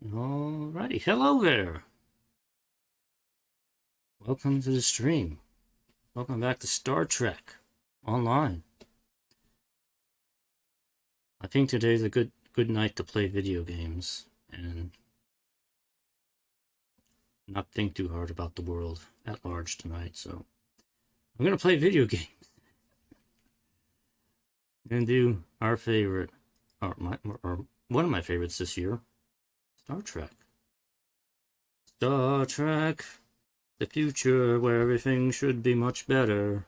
Alrighty, hello there. Welcome to the stream. Welcome back to Star Trek Online. I think today's a good night to play video games and not think too hard about the world at large tonight. So I'm gonna play video games. I'm gonna do our favorite, or one of my favorites this year, Star Trek. Star Trek, the future where everything should be much better.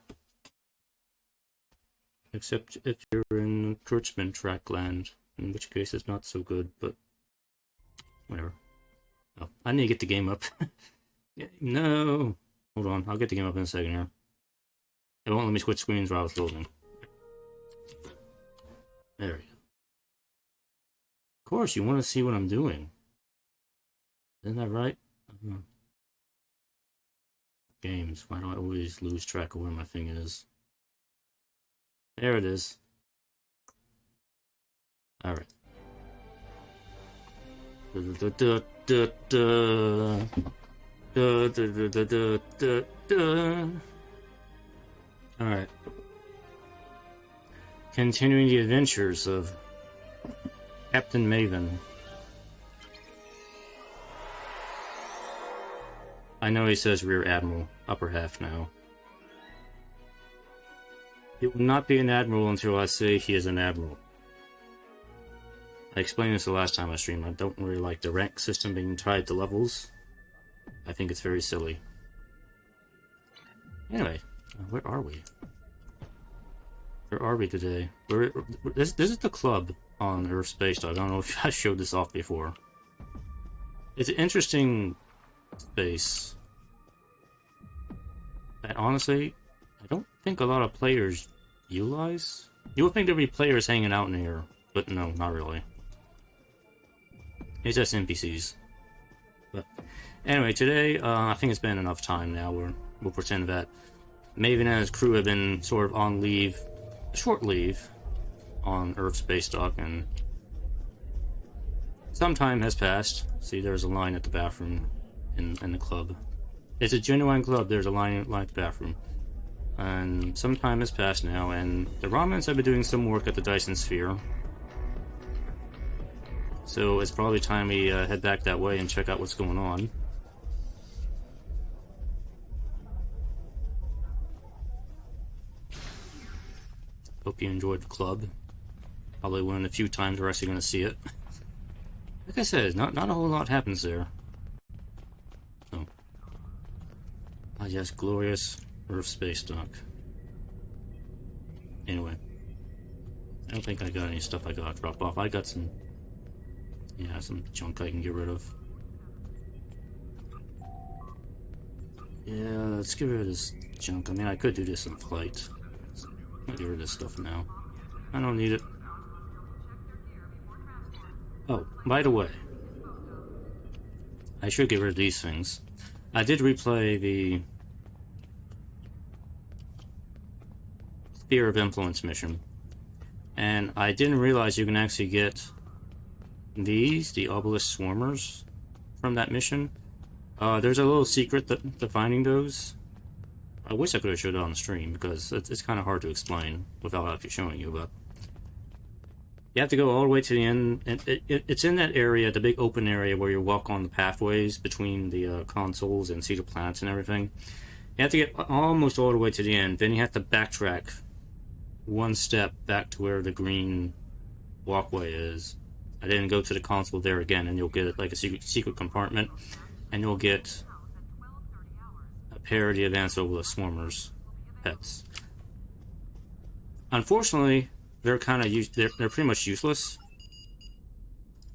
Except if you're in Kurtzman track land, in which case it's not so good, but whatever. Oh, I need to get the game up. No! Hold on, I'll get the game up in a second here. It won't let me switch screens while I was loading. There we go. Of course, you want to see what I'm doing. Isn't that right? Games. Why do I always lose track of where my thing is? There it is. Alright. Alright. Continuing the adventures of Captain Maven. I know he says Rear Admiral, upper half now. He will not be an admiral until I say he is an admiral. I explained this the last time I streamed. I don't really like the rank system being tied to levels. I think it's very silly. Anyway, where are we? Where are we today? This is the club on Earth Space. I don't know if I showed this off before. It's an interesting space. And honestly, I don't think a lot of players utilize. You would think there'd be players hanging out in here, but no, not really. It's just NPCs. But anyway, today, I think it's been enough time now. We'll pretend that Maven and his crew have been sort of on leave, a short leave, on Earth Space Dock, and some time has passed. See, there's a line at the bathroom in the club. It's a genuine club. There's a line at the bathroom. And some time has passed now, and the Romans have been doing some work at the Dyson Sphere. So it's probably time we head back that way and check out what's going on. Hope you enjoyed the club. Probably one of the few times we're actually going to see it. Like I said, not a whole lot happens there. So, yes, glorious Earth Space Dock. Anyway, I don't think I got any stuff I gotta drop off. I got some, yeah, some junk I can get rid of. Yeah, let's get rid of this junk. I mean, I could do this in flight. I'll get rid of this stuff now. I don't need it. Oh, by the way, I should get rid of these things. I did replay the Sphere of Influence mission, and I didn't realize you can actually get these, the obelisk swarmers, from that mission. There's a little secret to finding those. I wish I could have showed it on the stream, because it's kind of hard to explain without actually showing you, but you have to go all the way to the end, and it's in that area, the big open area where you walk on the pathways between the consoles and see the planets and everything. You have to get almost all the way to the end, then you have to backtrack one step back to where the green walkway is, and then go to the console there again, and you'll get like a secret compartment, and you'll get a pair of the advanced obelisk swarmers pets. Unfortunately, they're kind of they're pretty much useless,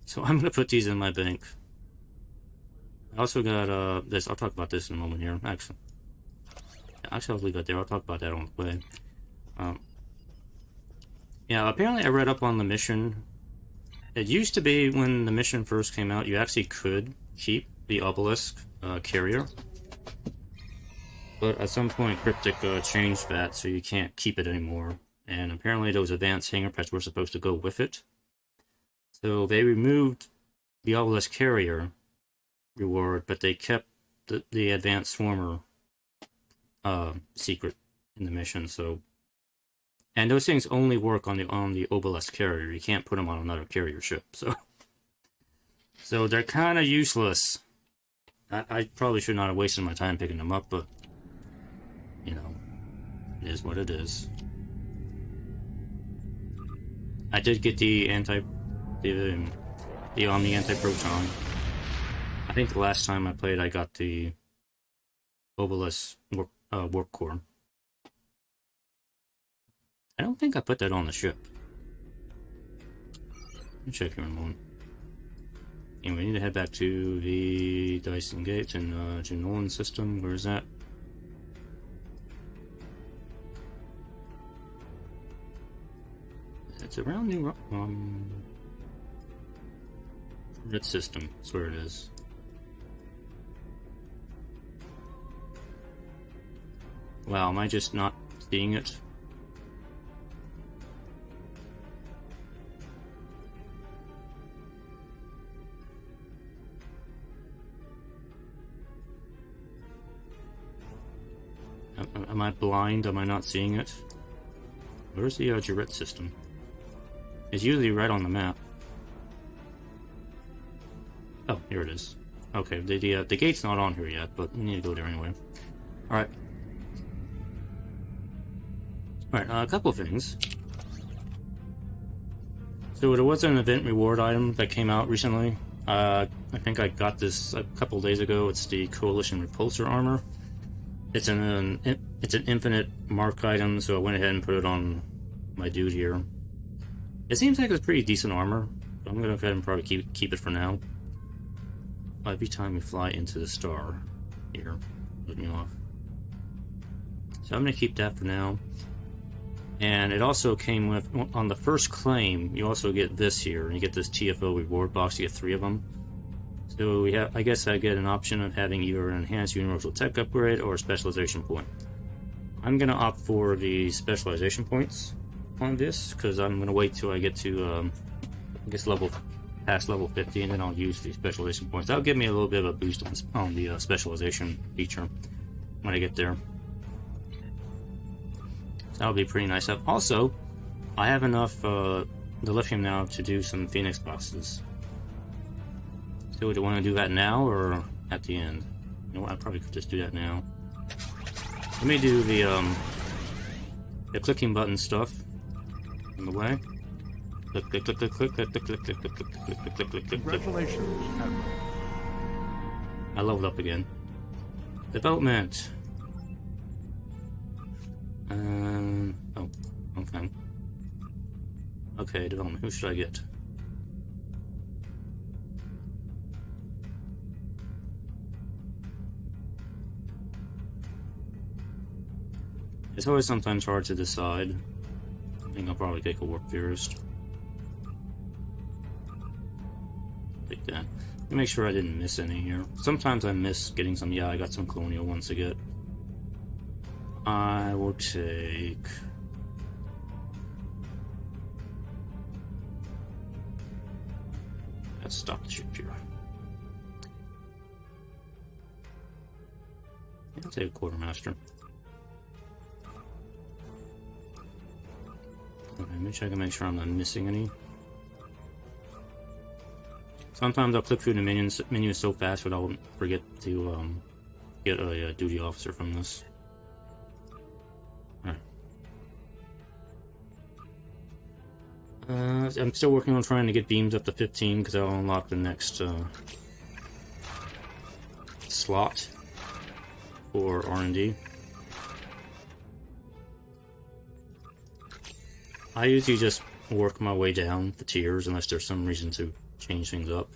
so I'm gonna put these in my bank. I also got this. I'll talk about this in a moment here. Actually, I'll leave that there. I'll talk about that on the way. Yeah, apparently I read up on the mission. It used to be when the mission first came out, you actually could keep the obelisk carrier, but at some point Cryptic changed that, so you can't keep it anymore. And apparently those advanced hangar pets were supposed to go with it. So they removed the obelisk carrier reward, but they kept the advanced swarmer secret in the mission. So, and those things only work on the obelisk carrier. You can't put them on another carrier ship. So they're kind of useless. I probably should not have wasted my time picking them up, but you know, it is what it is. I did get the Omni anti-proton. I think the last time I played, I got the obelisk warp core. I don't think I put that on the ship. Let me check here in a moment. Anyway, we need to head back to the Dyson Gates and Nolan system. Where is that? It's around New Red system. That's where it is. Wow, am I just not seeing it? Am I blind? Am I not seeing it? Where's the Jarrett system? It's usually right on the map. Oh, here it is. Okay, the gate's not on here yet, but we need to go there anyway. Alright. Alright, a couple of things. So there was an event reward item that came out recently. I think I got this a couple days ago. It's the Coalition Repulsor armor. It's an infinite mark item, so I went ahead and put it on my dude here. It seems like it's pretty decent armor, so I'm gonna go ahead and probably keep it for now. Every time we fly into the star here, let me off. So I'm gonna keep that for now. And it also came with, on the first claim, you also get this here, and you get this TFO reward box. You get 3 of them. So we have, I guess I get an option of having either an enhanced universal tech upgrade or a specialization point. I'm gonna opt for the specialization points on this because I'm gonna wait till I get to I guess past level 50, and then I'll use the specialization points. That'll give me a little bit of a boost on the specialization feature when I get there. So that'll be pretty nice. Also, I have enough the lithium now to do some Phoenix boxes. So do you want to do that now or at the end? You know what, I probably could just do that now. Let me do the clicking button stuff on the way. Click, click, click, click, click, click, click, click, click, click, click, click, click, click, click, click. Congratulations, Admiral. I leveled up again. Development. Oh, okay. Okay, development. Who should I get? It's always sometimes hard to decide. I think I'll probably take a warp first. Like that. Let me make sure I didn't miss any here. Sometimes I miss getting some. Yeah, I got some colonial ones to get. I will take. Let's stop the ship here. I'll take a quartermaster. Okay, let me check and make sure I'm not missing any. Sometimes I'll click through the menu so fast that I'll forget to get a duty officer from this. Alright. I'm still working on trying to get beams up to 15 because I'll unlock the next slot for R&D. I usually just work my way down the tiers unless there's some reason to change things up.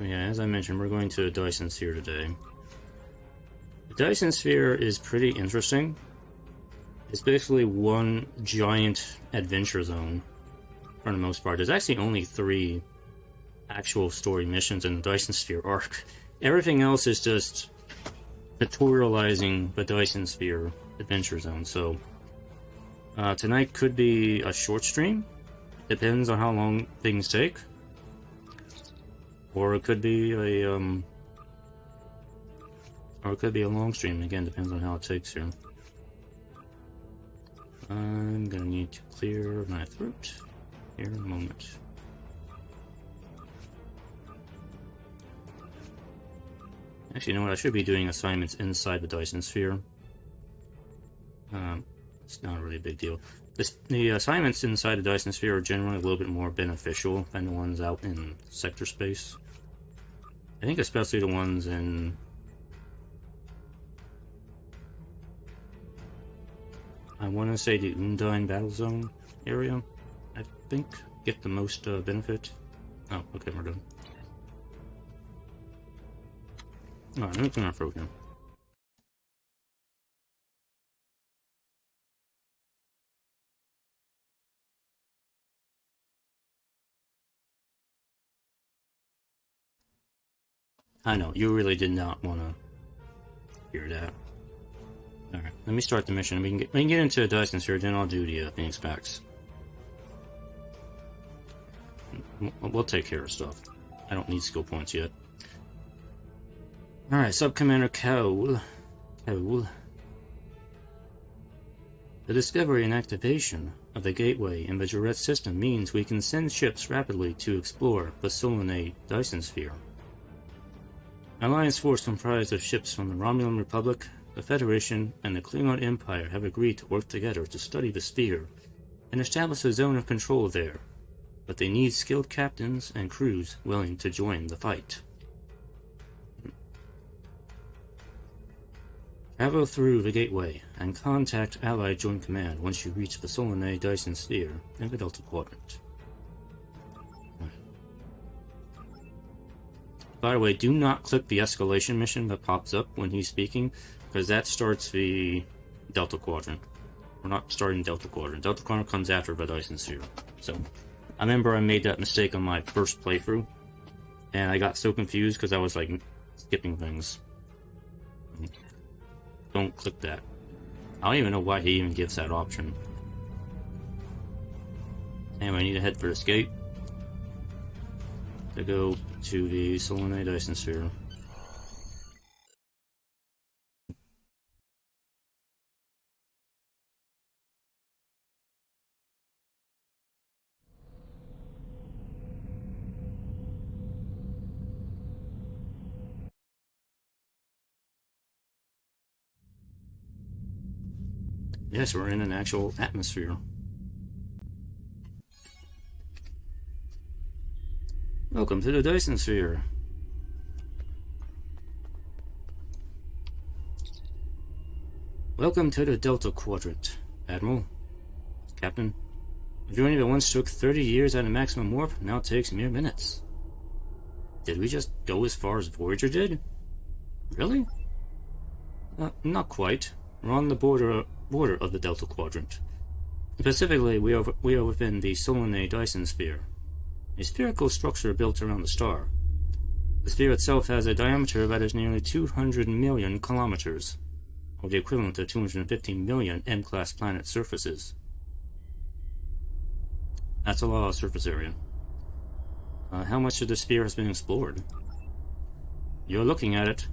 Yeah, as I mentioned, we're going to the Dyson Sphere today. The Dyson Sphere is pretty interesting. It's basically one giant adventure zone for the most part. There's actually only 3 actual story missions in the Dyson Sphere arc. Everything else is just tutorializing the Dyson Sphere adventure zone. So tonight could be a short stream. Depends on how long things take. Or it could be a long stream. Again, depends on how it takes here. I'm gonna need to clear my throat here in a moment. Actually, you know what? I should be doing assignments inside the Dyson Sphere. It's not really a big deal. The assignments inside the Dyson Sphere are generally a little bit more beneficial than the ones out in sector space. I think especially the ones in... I want to say the Undine Battle Zone area, I think, get the most benefit. Oh, okay, we're done. Alright, let me clear my throat here. I know, you really did not want to hear that. Alright, let me start the mission. We can get into the Dyson Sphere, then I'll do the Phoenix Packs. We'll take care of stuff. I don't need skill points yet. Alright, Sub-Commander Cole. The discovery and activation of the gateway in the Juret system means we can send ships rapidly to explore the Solanae Dyson Sphere. An alliance force comprised of ships from the Romulan Republic, the Federation, and the Klingon Empire have agreed to work together to study the sphere and establish a zone of control there, but they need skilled captains and crews willing to join the fight. Travel through the gateway and contact Allied Joint Command once you reach the Solanae Dyson Sphere in the Delta Quadrant. By the way, do not click the escalation mission that pops up when he's speaking, because that starts the Delta Quadrant. We're not starting Delta Quadrant. Delta Quadrant comes after the Dyson Sphere. So, I remember I made that mistake on my first playthrough, and I got so confused because I was like skipping things. Don't click that. I don't even know why he even gives that option. Anyway, I need to head for this gate to go to the Solanae Dyson Sphere. Yes, we're in an actual atmosphere. Welcome to the Dyson Sphere. Welcome to the Delta Quadrant, Admiral. Captain. A journey that once took 30 years at a maximum warp now takes mere minutes. Did we just go as far as Voyager did? Really? Not quite. We're on the border of the Delta Quadrant. Specifically, we are within the Solanae Dyson Sphere, a spherical structure built around the star. The sphere itself has a diameter that is nearly 200 million kilometers, or the equivalent of 250 million M-class planet surfaces. That's a lot of surface area. How much of the sphere has been explored? You're looking at it.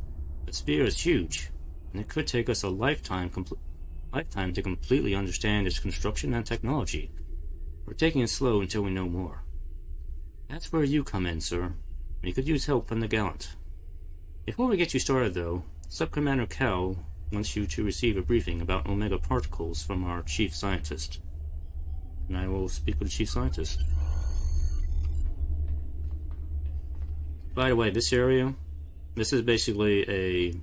The sphere is huge, and it could take us a lifetime to completely understand its construction and technology. We're taking it slow until we know more. That's where you come in, sir. We could use help from the Gallant. Before we get you started, though, Sub-Commander Cal wants you to receive a briefing about Omega particles from our Chief Scientist. And I will speak with the Chief Scientist. By the way, this area, this is basically a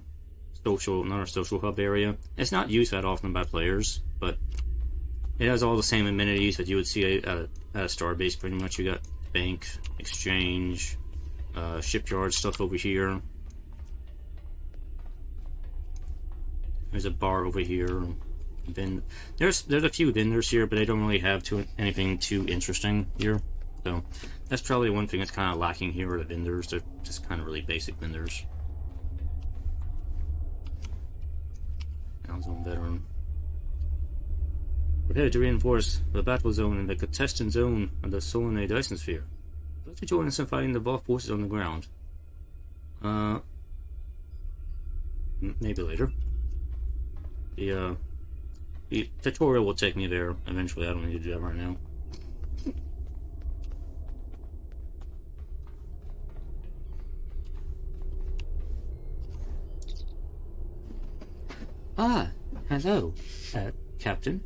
not a social hub area. It's not used that often by players, but it has all the same amenities that you would see at a starbase. Pretty much, you got bank, exchange, shipyard stuff over here. There's a bar over here, There's a few vendors here, but they don't really have anything too interesting here. So that's probably one thing that's kind of lacking here are the vendors. They're just kind of really basic vendors. Zone veteran. We're headed to reinforce the battle zone in the contestant zone of the Solanae Dyson Sphere. Let's join us in fighting the Voth forces on the ground. Maybe later. The tutorial will take me there eventually. I don't need to do that right now. Ah, hello, Captain.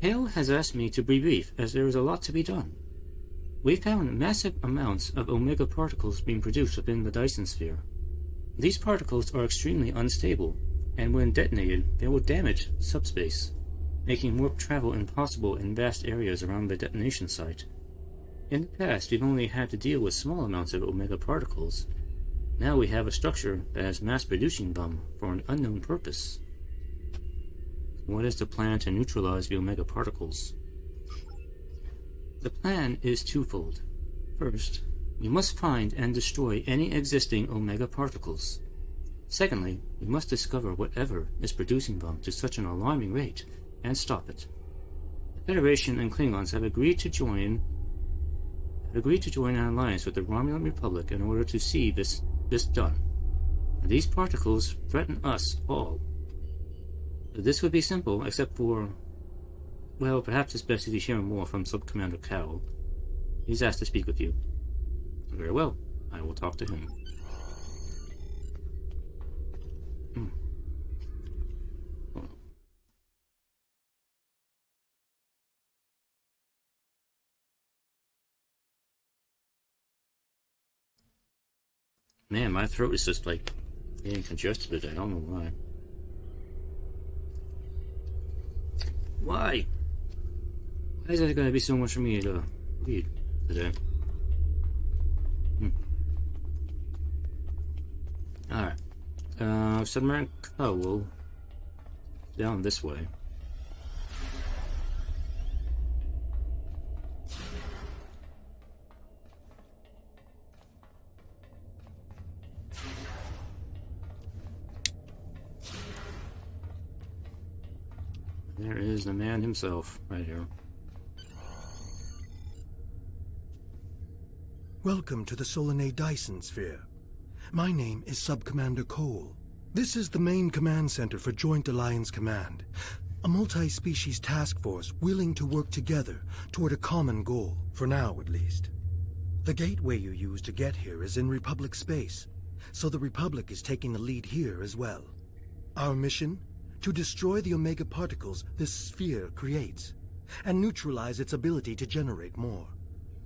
Hale has asked me to be brief, as there is a lot to be done. We found massive amounts of Omega particles being produced within the Dyson Sphere. These particles are extremely unstable, and when detonated, they will damage subspace, making warp travel impossible in vast areas around the detonation site. In the past, we've only had to deal with small amounts of Omega particles. Now we have a structure that is mass-producing them for an unknown purpose. What is the plan to neutralize the Omega particles? The plan is twofold. First, we must find and destroy any existing Omega particles. Secondly, we must discover whatever is producing them to such an alarming rate and stop it. The Federation and Klingons have agreed to join an alliance with the Romulan Republic in order to see this done. These particles threaten us all. This would be simple, except for... Well, perhaps it's best if you hear more from Sub-Commander Cowell. He's asked to speak with you. Very well. I will talk to him. Man, my throat is just like getting congested today. I don't know why. Why? Why is that going to be so much for me to read today? Alright. Submarine Cowell down this way. There is the man himself, right here. Welcome to the Solanae Dyson Sphere. My name is Sub-Commander Cole. This is the main command center for Joint Alliance Command, a multi-species task force willing to work together toward a common goal, for now at least. The gateway you use to get here is in Republic space, so the Republic is taking the lead here as well. Our mission? To destroy the Omega particles this sphere creates, and neutralize its ability to generate more.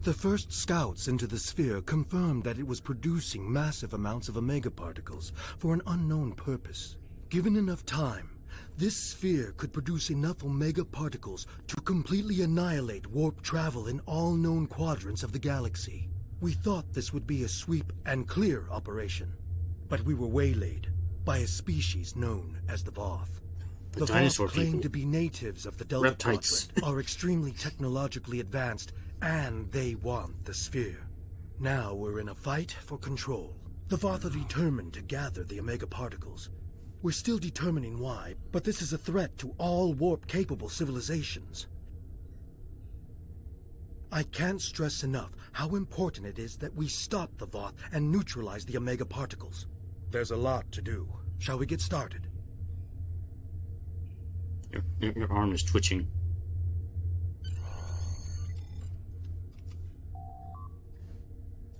The first scouts into the sphere confirmed that it was producing massive amounts of Omega particles for an unknown purpose. Given enough time, this sphere could produce enough Omega particles to completely annihilate warp travel in all known quadrants of the galaxy. We thought this would be a sweep and clear operation, but we were waylaid by a species known as the Voth. The dinosaur Voth claim people. to be natives of the Delta Reptiles. Quadrant, are extremely technologically advanced, and they want the sphere. Now we're in a fight for control. The Voth are determined to gather the Omega particles. We're still determining why, but this is a threat to all warp-capable civilizations. I can't stress enough how important it is that we stop the Voth and neutralize the Omega particles. There's a lot to do. Shall we get started? Your arm is twitching.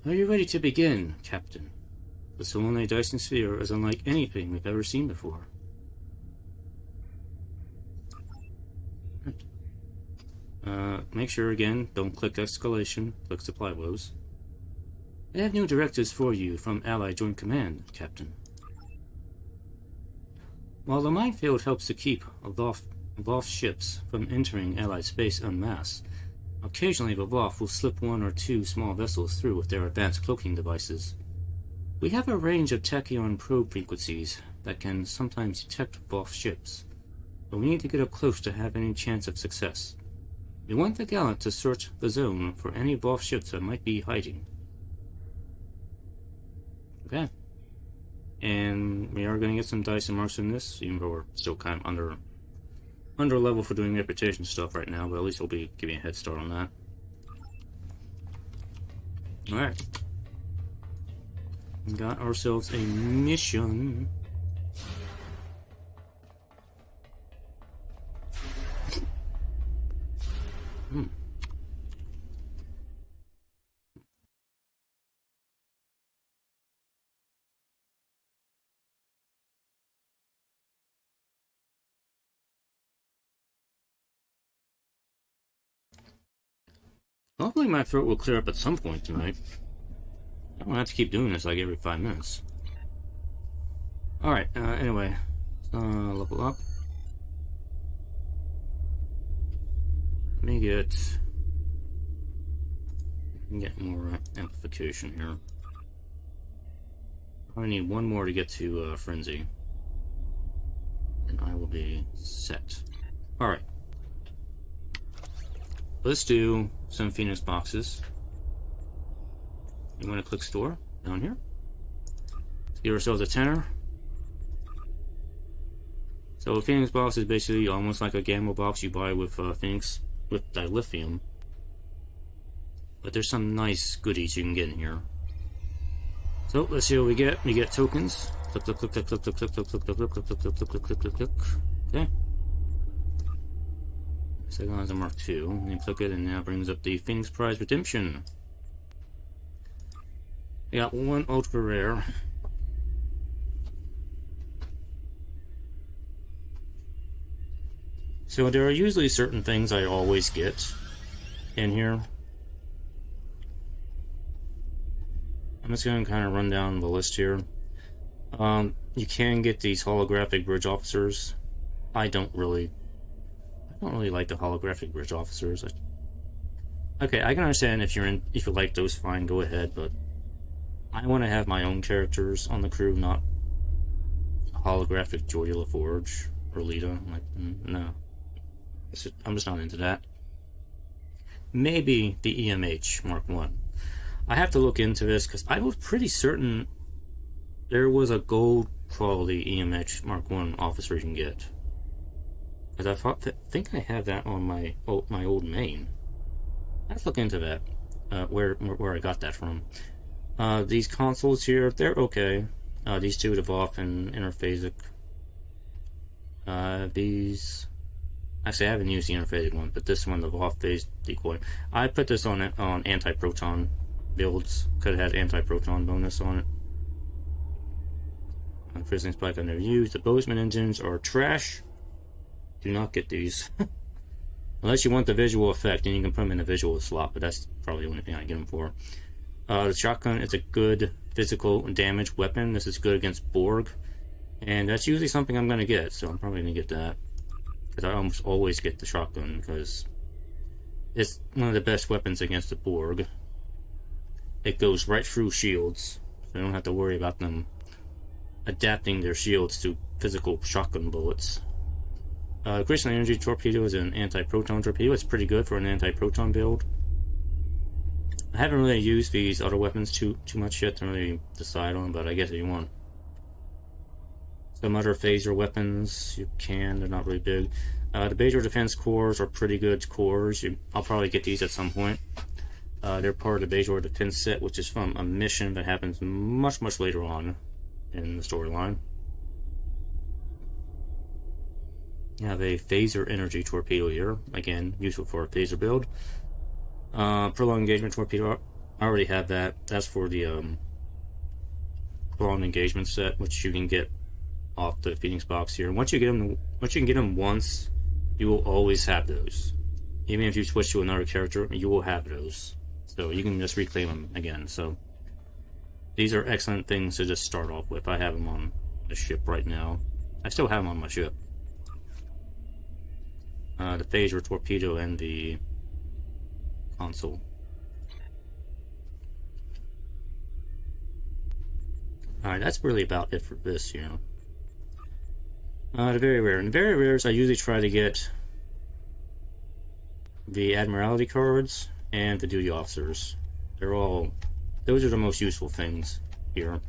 Are you ready to begin, Captain? The Solanae Dyson Sphere is unlike anything we've ever seen before. Right. Make sure again, don't click escalation, click supply woes. I have new directives for you from Allied Joint Command, Captain. While the minefield helps to keep Voth ships from entering Allied space en masse, occasionally the Voth will slip one or two small vessels through with their advanced cloaking devices. We have a range of tachyon probe frequencies that can sometimes detect Voth ships. but we need to get up close to have any chance of success. We want the Gallant to search the zone for any Voth ships that might be hiding. Okay. And we are going to get some Dyson marks in this, even though we're still kind of under level for doing reputation stuff right now, but at least we'll be giving a head start on that. Alright. We got ourselves a mission. Hopefully my throat will clear up at some point tonight. I don't have to keep doing this like every 5 minutes. Alright, anyway. Level up. Let me get more amplification here. I need one more to get to Frenzy. And I will be set. Alright. Let's do some Phoenix boxes. You want to click store down here. Let's give ourselves a tenner. So a Phoenix box is basically almost like a gamma box you buy with Phoenix with dilithium. But there's some nice goodies you can get in here. So let's see what we get. We get tokens. Click, click, click, click, click, click, click, click, click, click, click, click, click, click, click, click, click, click. Okay. Second one is a Mark II. And you click it, and now brings up the Phoenix Prize Redemption. We got one ultra rare. So there are usually certain things I always get in here. I'm just going to kind of run down the list here. You can get these holographic bridge officers. I don't really like the holographic bridge officers. Okay, I can understand if you like those, fine, go ahead. But I want to have my own characters on the crew, not holographic Joy LaForge or Lita. Like, no, I'm just not into that. Maybe the EMH Mark I. I have to look into this because I was pretty certain there was a gold quality EMH Mark I officer you can get. Because I think I have that on my old main. Let's look into that. Where I got that from. These consoles here, they're okay. These two, the Voth and Interphasic. These, actually I haven't used the Interphasic one, but this one, the Voth phase decoy. I put this on anti-proton builds. Could have had anti-proton bonus on it. Prison Spike I never used. The Bozeman engines are trash. Do not get these. Unless you want the visual effect, then you can put them in the visual slot, but that's probably the only thing I get them for. The shotgun is a good physical damage weapon. This is good against Borg. And that's usually something I'm going to get, so I'm probably going to get that. Because I almost always get the shotgun, because it's one of the best weapons against the Borg. It goes right through shields, so I don't have to worry about them adapting their shields to physical shotgun bullets. Crystal Energy Torpedo is an anti-proton torpedo. It's pretty good for an anti-proton build. I haven't really used these other weapons too much yet to really decide on, but I guess if you want some other phaser weapons, you can. They're not really big. The Bajor Defense Cores are pretty good cores. I'll probably get these at some point. They're part of the Bajor Defense set, which is from a mission that happens much, much later on in the storyline. You have a Phaser Energy Torpedo here. Again, useful for a phaser build. Prolonged Engagement Torpedo. I already have that. That's for the Prolonged Engagement set, which you can get off the Phoenix box here. Once you can get them once, you will always have those. Even if you switch to another character, you will have those. So you can just reclaim them again. So these are excellent things to just start off with. I have them on the ship right now. I still have them on my ship. The Phaser Torpedo and the console. Alright, that's really about it for this, you know. The very rare. In very rares, I usually try to get the Admiralty cards and the Duty Officers. Those are the most useful things here.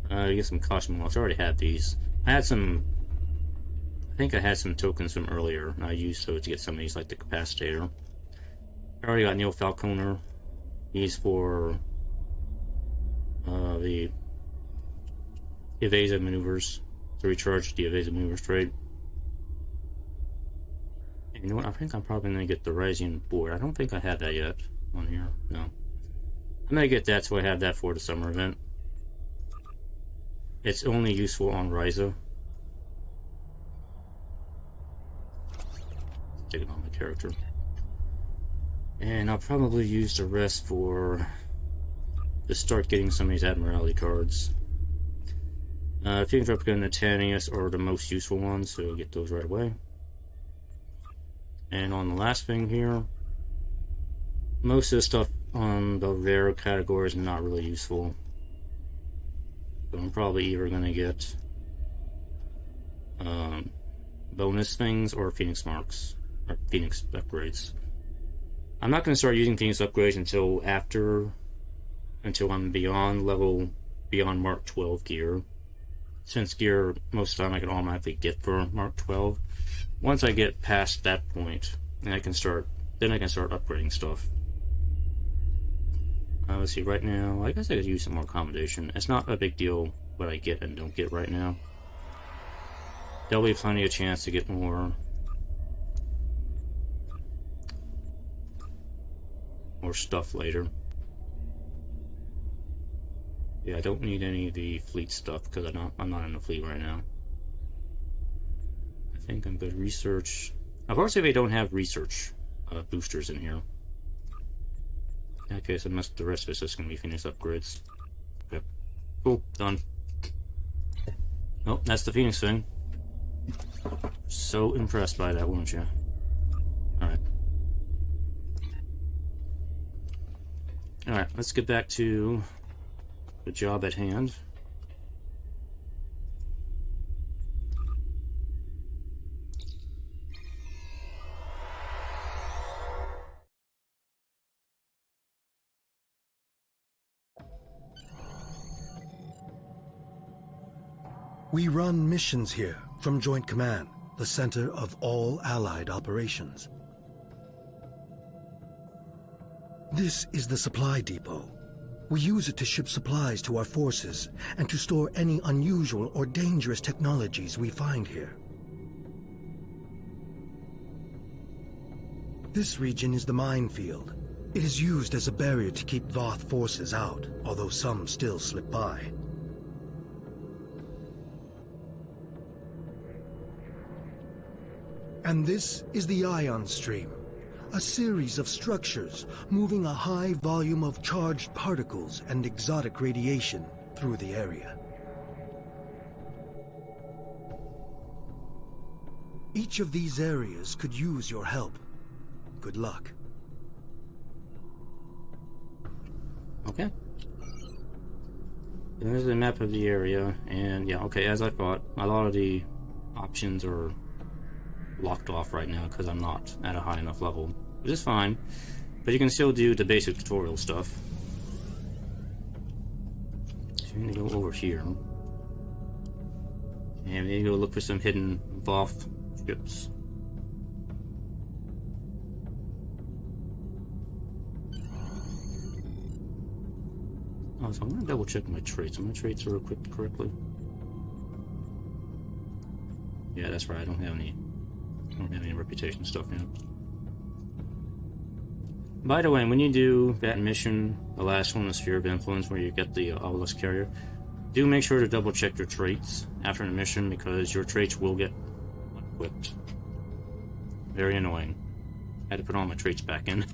You get some costume mods. I already had these. I think I had some tokens from earlier, and I used those to get some of these, like the Capacitator. I already got Neil Falconer. He's for the evasive maneuvers, to recharge the evasive maneuvers trade. And you know what? I think I'm probably going to get the Ryzian board. I don't think I have that yet on here. No. I'm going to get that so I have that for the summer event. It's only useful on Ryza. Take it on my character. And I'll probably use the rest to start getting some of these Admiralty cards. Fusion Replica and Natanius are the most useful ones, so I'll get those right away. And on the last thing here, most of the stuff on the rare category is not really useful. So I'm probably either going to get bonus things or Phoenix marks, or Phoenix upgrades. I'm not going to start using Phoenix upgrades until I'm beyond Mark 12 gear. Since gear, most of the time I can automatically get for Mark 12. Once I get past that point, then I can start upgrading stuff. Let's see, right now, I guess I could use some more accommodation. It's not a big deal what I get and don't get right now. There'll be plenty of chance to get more stuff later. Yeah, I don't need any of the fleet stuff because I'm not in the fleet right now. I think I'm good. Research. Of course, if they don't have research boosters in here. Okay, so the rest of it's just going to be Phoenix upgrades. Okay. Cool, done. Oh, that's the Phoenix thing. So impressed by that, weren't you? Alright. Alright, let's get back to the job at hand. We run missions here from Joint Command, the center of all Allied operations. This is the supply depot. We use it to ship supplies to our forces and to store any unusual or dangerous technologies we find here. This region is the minefield. It is used as a barrier to keep Voth forces out, although some still slip by. And this is the ion stream, a series of structures moving a high volume of charged particles and exotic radiation through the area. Each of these areas could use your help. Good luck. Okay. There's the map of the area, and yeah, okay, as I thought, a lot of the options are locked off right now because I'm not at a high enough level, which is fine, but you can still do the basic tutorial stuff. So you're gonna go over here, and then you go look for some hidden Voth ships. Oh, so I'm gonna double check my traits. My traits are equipped correctly. Yeah, that's right. I don't have any reputation stuff yet. By the way, when you do that mission, the last one, the Sphere of Influence, where you get the obelisk carrier, do make sure to double check your traits after the mission because your traits will get equipped. Very annoying. I had to put all my traits back in.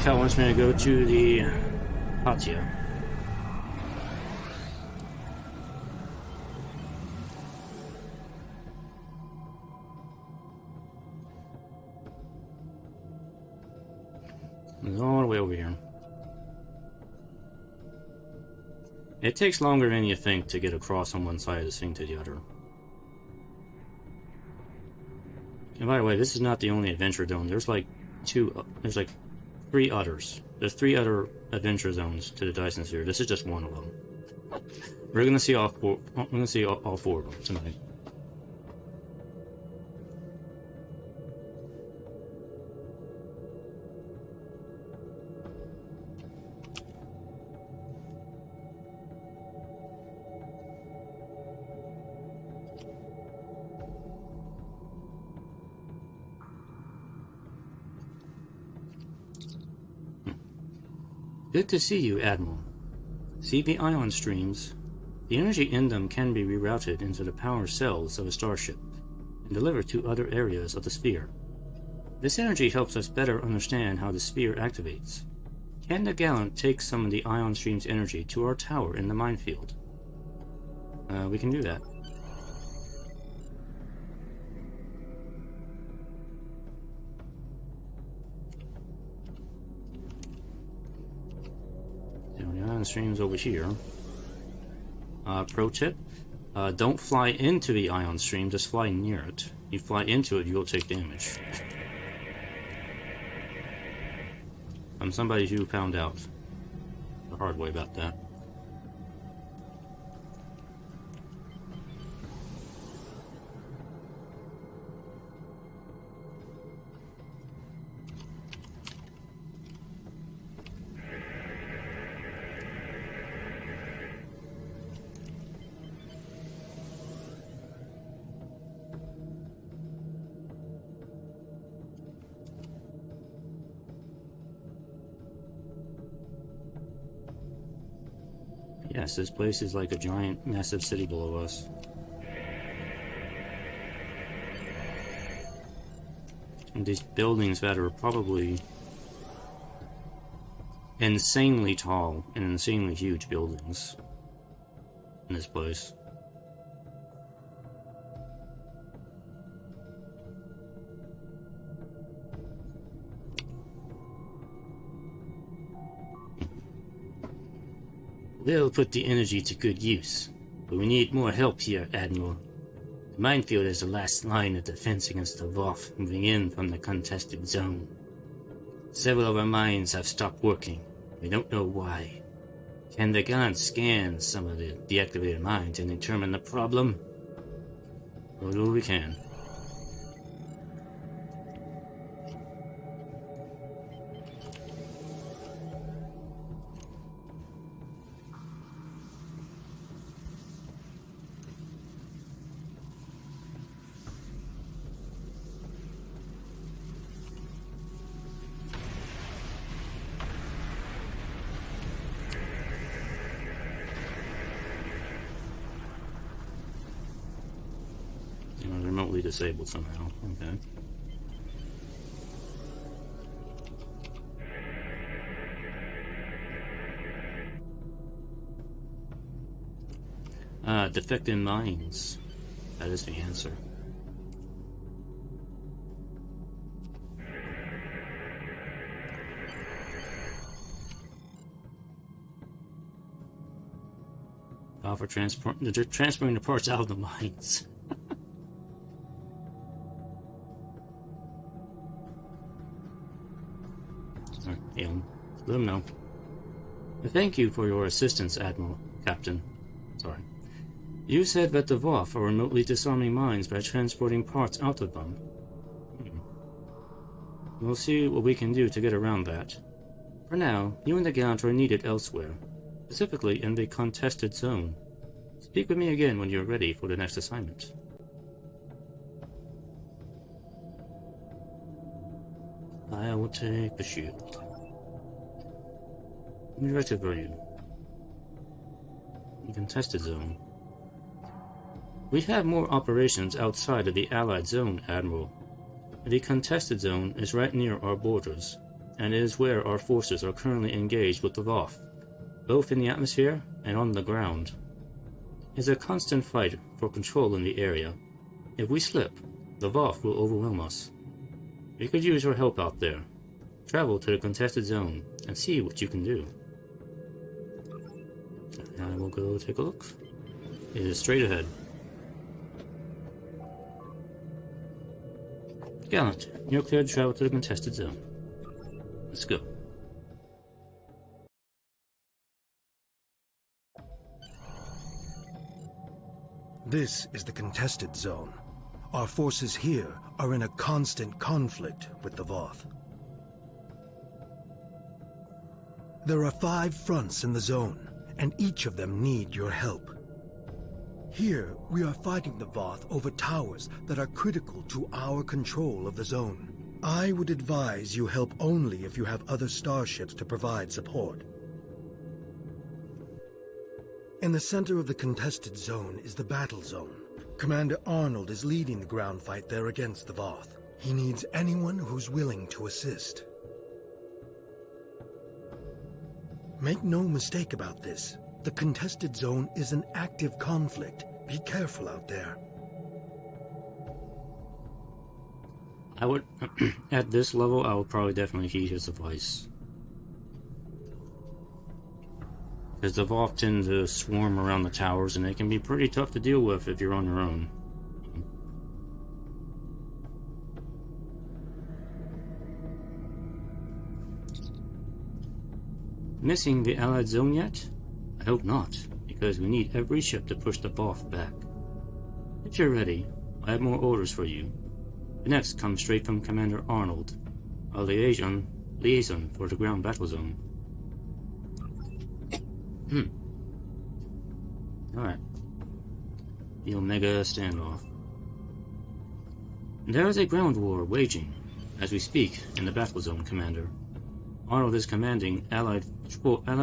Cal wants me to go to the Patio. It's all the way over here. It takes longer than you think to get across on one side of this thing to the other. And by the way, this is not the only adventure zone. There's like three others. There's 3 other adventure zones to the Dyson Sphere. This is just one of them. We're gonna see all 4. We're gonna see all 4 of them tonight. Good to see you, Admiral. See the ion streams? The energy in them can be rerouted into the power cells of a starship and delivered to other areas of the sphere. This energy helps us better understand how the sphere activates. Can the Gallant take some of the ion stream's energy to our tower in the minefield? We can do that. Ion streams over here. Pro tip, don't fly into the ion stream, just fly near it. You fly into it, you'll take damage. I'm somebody who found out the hard way about that. Yes, this place is like a giant, massive city below us. And these buildings that are probably insanely tall and insanely huge buildings in this place. We'll put the energy to good use, but we need more help here, Admiral. The minefield is the last line of defense against the Voth moving in from the contested zone. Several of our mines have stopped working. We don't know why. Can the Gallant scan some of the deactivated mines and determine the problem? We'll do what we can. Remotely disabled somehow. Okay. Defective mines. That is the answer. For transporting the parts out of the mines. Let him know. Thank you for your assistance, Admiral. Captain. Sorry. You said that the Voth are remotely disarming mines by transporting parts out of them. We'll see what we can do to get around that. For now, you and the Gallant are needed elsewhere, specifically in the contested zone. Speak with me again when you're ready for the next assignment. I will take the shield. Directive are you? The contested zone. We have more operations outside of the Allied zone, Admiral. The contested zone is right near our borders. and it is where our forces are currently engaged with the Voth, both in the atmosphere and on the ground. It is a constant fight for control in the area. If we slip, the Voth will overwhelm us. We could use your help out there. Travel to the contested zone and see what you can do. I will go take a look. It is straight ahead. Gallant, you're cleared to travel to the contested zone. Let's go. This is the contested zone. Our forces here are in a constant conflict with the Voth. There are 5 fronts in the zone, and each of them need your help. Here, we are fighting the Voth over towers that are critical to our control of the zone. I would advise you help only if you have other starships to provide support. In the center of the contested zone is the battle zone. Commander Arnold is leading the ground fight there against the Voth. He needs anyone who's willing to assist. Make no mistake about this. The contested zone is an active conflict. Be careful out there. I would, at this level, I would probably definitely heed his advice. Because the Voth tend to swarm around the towers, and they can be pretty tough to deal with if you're on your own. Missing the Allied zone yet? I hope not, because we need every ship to push the Voth back. If you're ready, I have more orders for you. The next comes straight from Commander Arnold, our liaison for the ground battle zone. Alright. The Omega Standoff. There is a ground war waging as we speak in the battle zone, Commander. Arnold is commanding Allied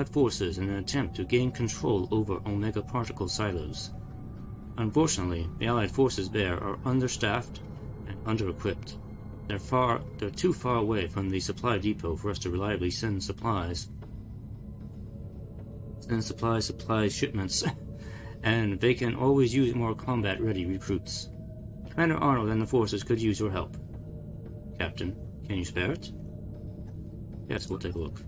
forces in an attempt to gain control over Omega particle silos. Unfortunately, the Allied forces there are understaffed and under-equipped. They're too far away from the supply depot for us to reliably send supplies. Supply shipments, and they can always use more combat-ready recruits. Commander Arnold and the forces could use your help. Captain, can you spare it? Yes, we'll take a look.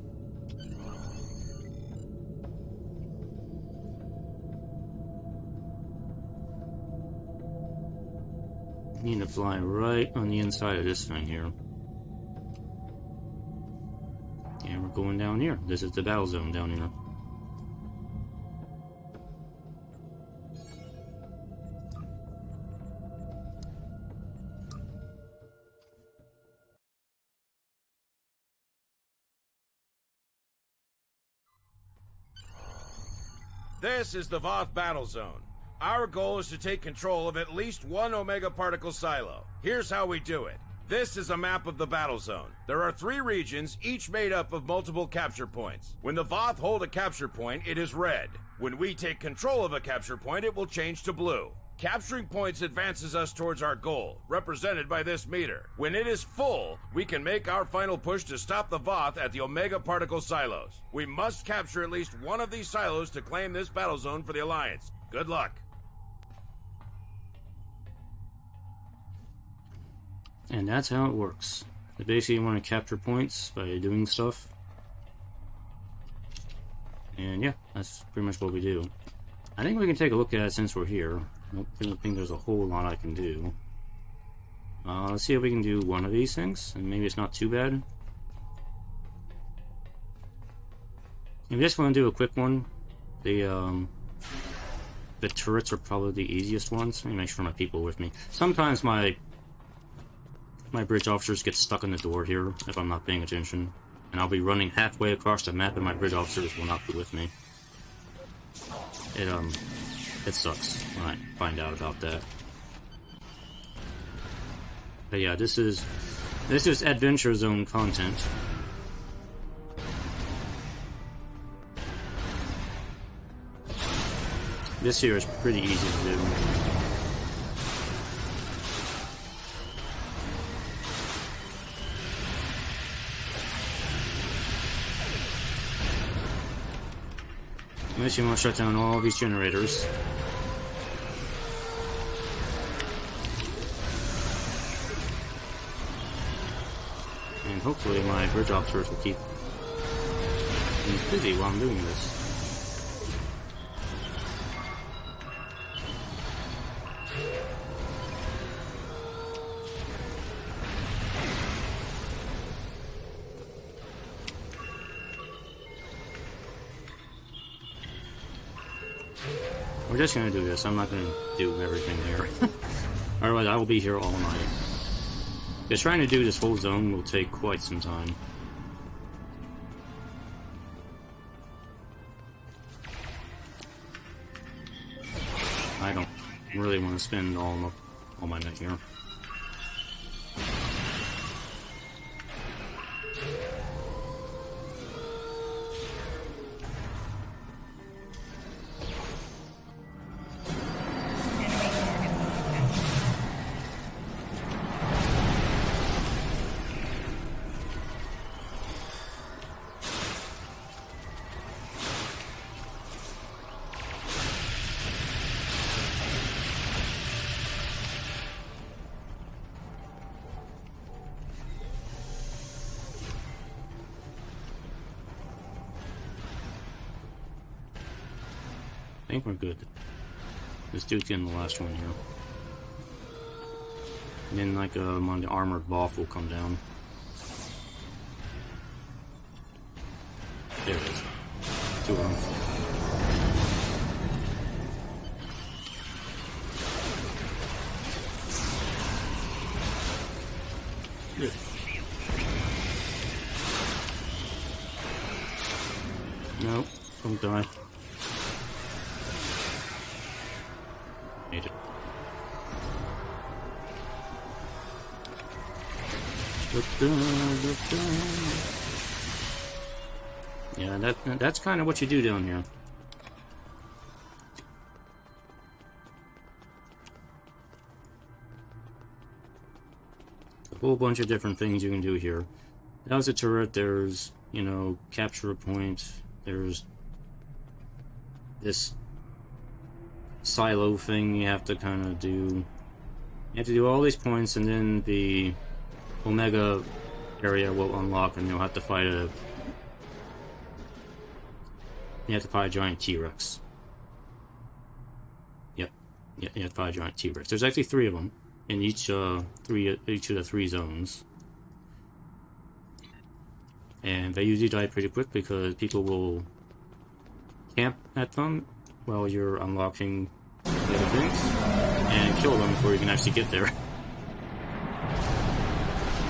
Need to fly right on the inside of this thing here. And we're going down here. This is the battle zone down here. This is the Voth battle zone. Our goal is to take control of at least one Omega particle silo. Here's how we do it. This is a map of the battle zone. There are 3 regions, each made up of multiple capture points. When the Voth hold a capture point, it is red. When we take control of a capture point, it will change to blue. Capturing points advances us towards our goal, represented by this meter. When it is full, we can make our final push to stop the Voth at the Omega particle silos. We must capture at least one of these silos to claim this battle zone for the Alliance. Good luck. And that's how it works. They basically want to capture points by doing stuff. And yeah, that's pretty much what we do. I think we can take a look at it since we're here. I don't think there's a whole lot I can do. Let's see if we can do one of these things, and maybe it's not too bad. If you just want to do a quick one, the turrets are probably the easiest ones. Let me make sure my people are with me. Sometimes my bridge officers get stuck in the door here if I'm not paying attention, and I'll be running halfway across the map and my bridge officers will not be with me. It sucks when I find out about that. But yeah, this is Adventure Zone content. This here is pretty easy to do. Unless you want to shut down all these generators. And hopefully my bridge officers will keep things busy while I'm doing this. We're just gonna do this. I'm not gonna do everything here. Otherwise, I will be here all night. Because trying to do this whole zone will take quite some time. I don't really want to spend all my night here. I think we're good. This dude's getting the last one here. And then, like, one of the armored Voth will come down. There it is. Two of them. Good. No, don't die. Made it. Yeah, that's kind of what you do down here. A whole bunch of different things you can do here. As a turret, there's, you know, capture a point. There's this silo thing you have to kind of do. You have to do all these points, and then the Omega area will unlock, and you'll have to fight a. You have to fight a giant T-Rex. Yep, yeah, you have to fight a giant T-Rex. There's actually 3 of them in each of the 3 zones, and they usually die pretty quick because people will camp at them while you're unlocking the other things and kill them before you can actually get there.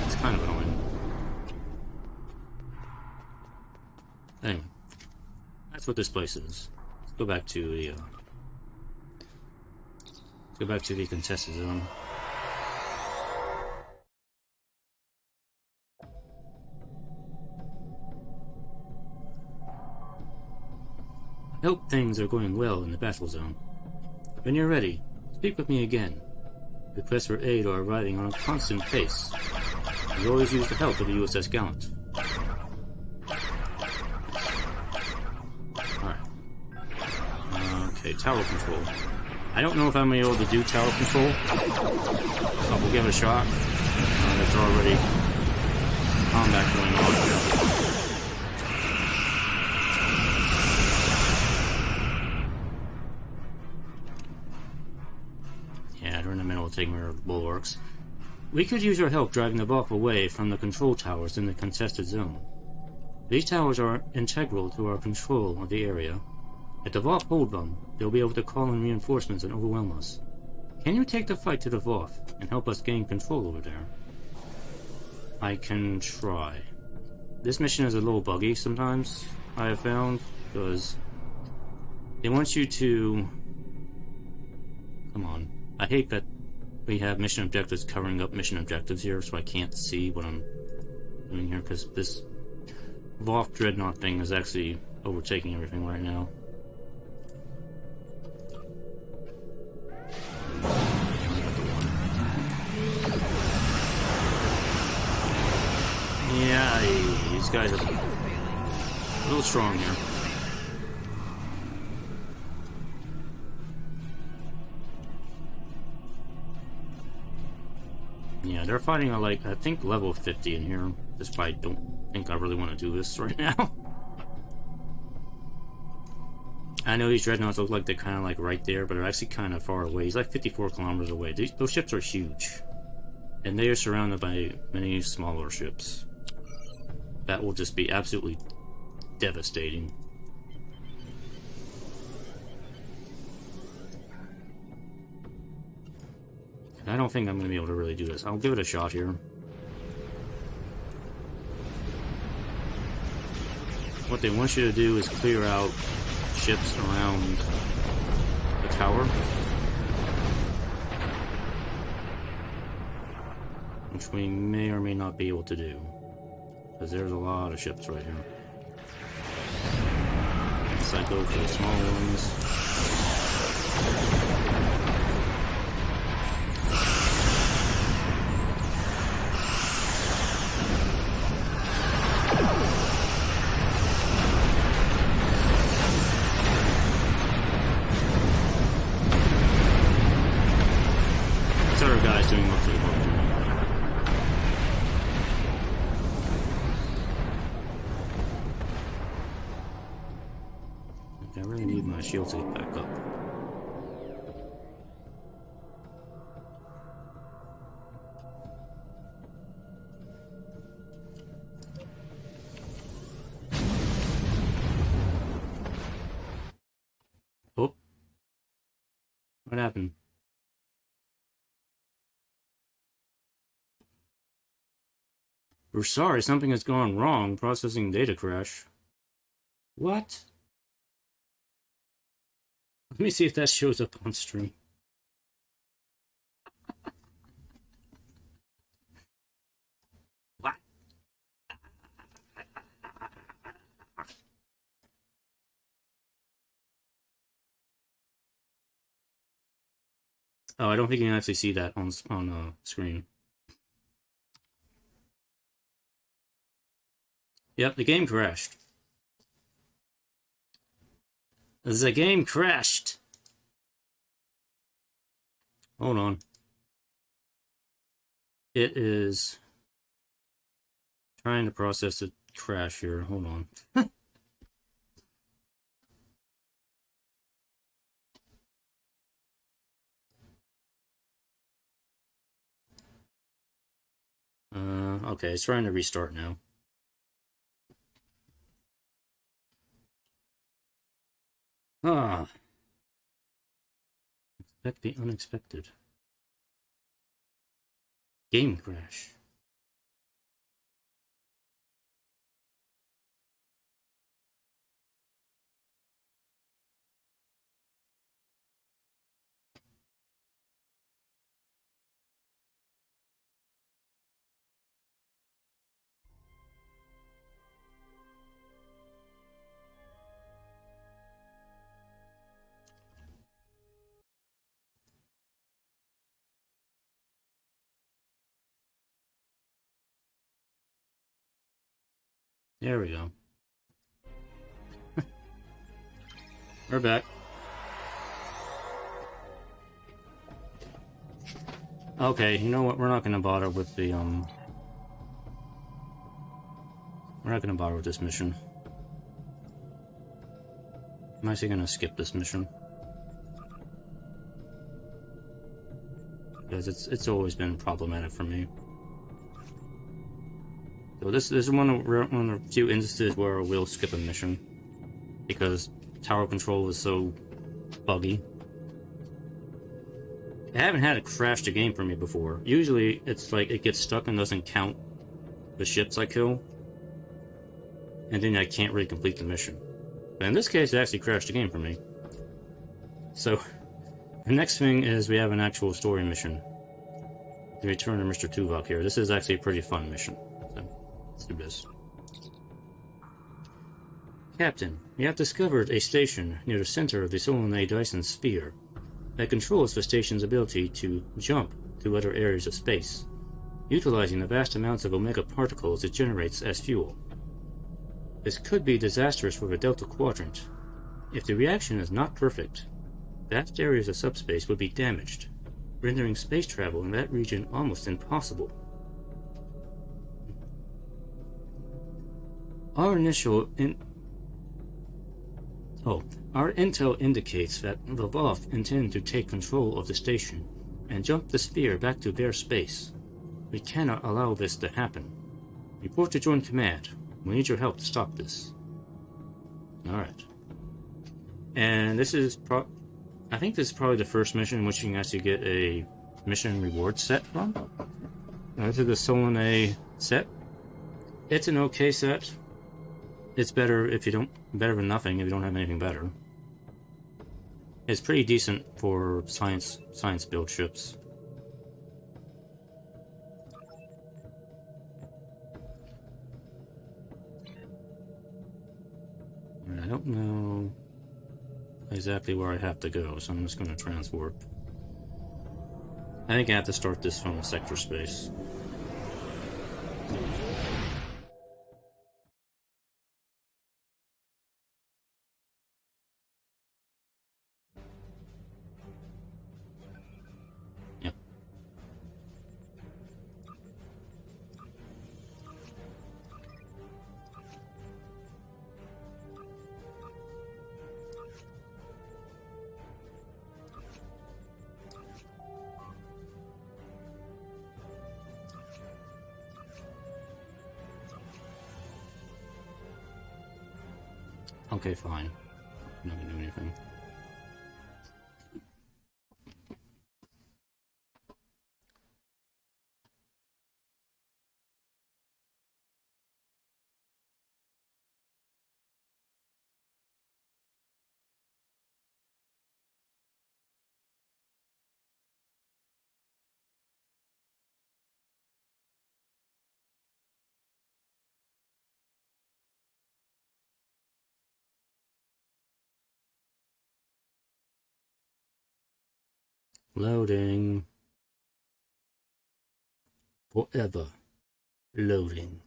It's kind of annoying. Anyway, that's what this place is. Let's go back to the contested zone. I hope things are going well in the battle zone. When you're ready, speak with me again. Requests for aid are arriving on a constant pace. We always use the help of the USS Gallant. Alright. Okay, tower control. I don't know if I'm able to do tower control, but we'll give it a shot. There's already combat going on here. Taking care of the bulwarks. We could use your help driving the Voth away from the control towers in the contested zone. These towers are integral to our control of the area. If the Voth hold them, they'll be able to call in reinforcements and overwhelm us. Can you take the fight to the Voth and help us gain control over there? I can try. This mission is a little buggy sometimes, I have found, because they want you to... Come on. I hate that we have mission objectives covering up mission objectives here, so I can't see what I'm doing here, because this Voth Dreadnought thing is actually overtaking everything right now. Yeah, these guys are a little strong here. Yeah, they're fighting at like, I think level 50 in here. That's why I don't think I really want to do this right now. I know these dreadnoughts look like they're kind of like right there, but they're actually kind of far away. He's like 54 kilometers away. Those ships are huge. And they are surrounded by many smaller ships. That will just be absolutely devastating. I don't think I'm going to be able to really do this. I'll give it a shot here. What they want you to do is clear out ships around the tower, which we may or may not be able to do, because there's a lot of ships right here. Let's go for the small ones. Doing most of the work. I really need my shield to get back up. Oh. What happened? We're sorry, something has gone wrong. Processing data crash. What? Let me see if that shows up on stream. What? Oh, I don't think you can actually see that on screen. Yep, the game crashed. The game crashed. Hold on. It is trying to process the crash here. Hold on. Okay, it's trying to restart now. Expect the unexpected. Game crash. There we go. We're back. Okay, you know what? We're not gonna bother with the we're not gonna bother with this mission. I'm actually gonna skip this mission. Because it's always been problematic for me. So this is one of the few instances where we'll skip a mission because tower control is so buggy. I haven't had it crash the game for me before. Usually it's like it gets stuck and doesn't count the ships I kill, and then I can't really complete the mission. But in this case, it actually crashed the game for me. So the next thing is we have an actual story mission. The Return of Mr. Tuvok here. This is actually a pretty fun mission. Let's do this. Captain, we have discovered a station near the center of the Solanae Dyson Sphere that controls the station's ability to jump to other areas of space, utilizing the vast amounts of Omega particles it generates as fuel. This could be disastrous for the Delta Quadrant. If the reaction is not perfect, vast areas of subspace would be damaged. rendering space travel in that region almost impossible. Our intel indicates that the Voth intend to take control of the station and jump the sphere back to their space. We cannot allow this to happen. Report to Joint Command. We need your help to stop this. Alright. And this is I think this is probably the first mission in which you can actually get a mission reward set from. This is the Solanae set. It's an okay set. It's better than nothing if you don't have anything better. It's pretty decent for science build ships. I don't know exactly where I have to go, so I'm just going to transwarp. I think I have to start this from sector space. Yep. Okay, fine. I'm not gonna do anything. Loading. Forever. Loading.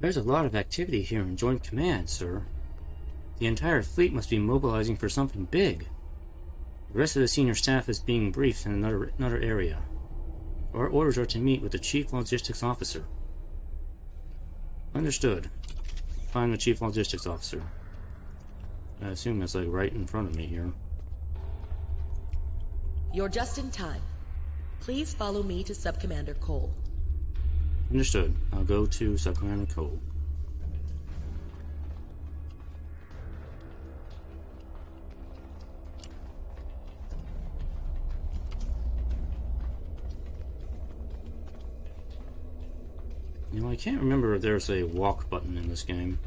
There's a lot of activity here in Joint Command, sir. The entire fleet must be mobilizing for something big. The rest of the senior staff is being briefed in another area. Our orders are to meet with the Chief Logistics Officer. Understood. Find the Chief Logistics Officer. I assume it's like right in front of me here. You're just in time. Please follow me to Sub-Commander Cole. Understood. I'll go to Sub-Commander Cole. You know, I can't remember if there's a walk button in this game.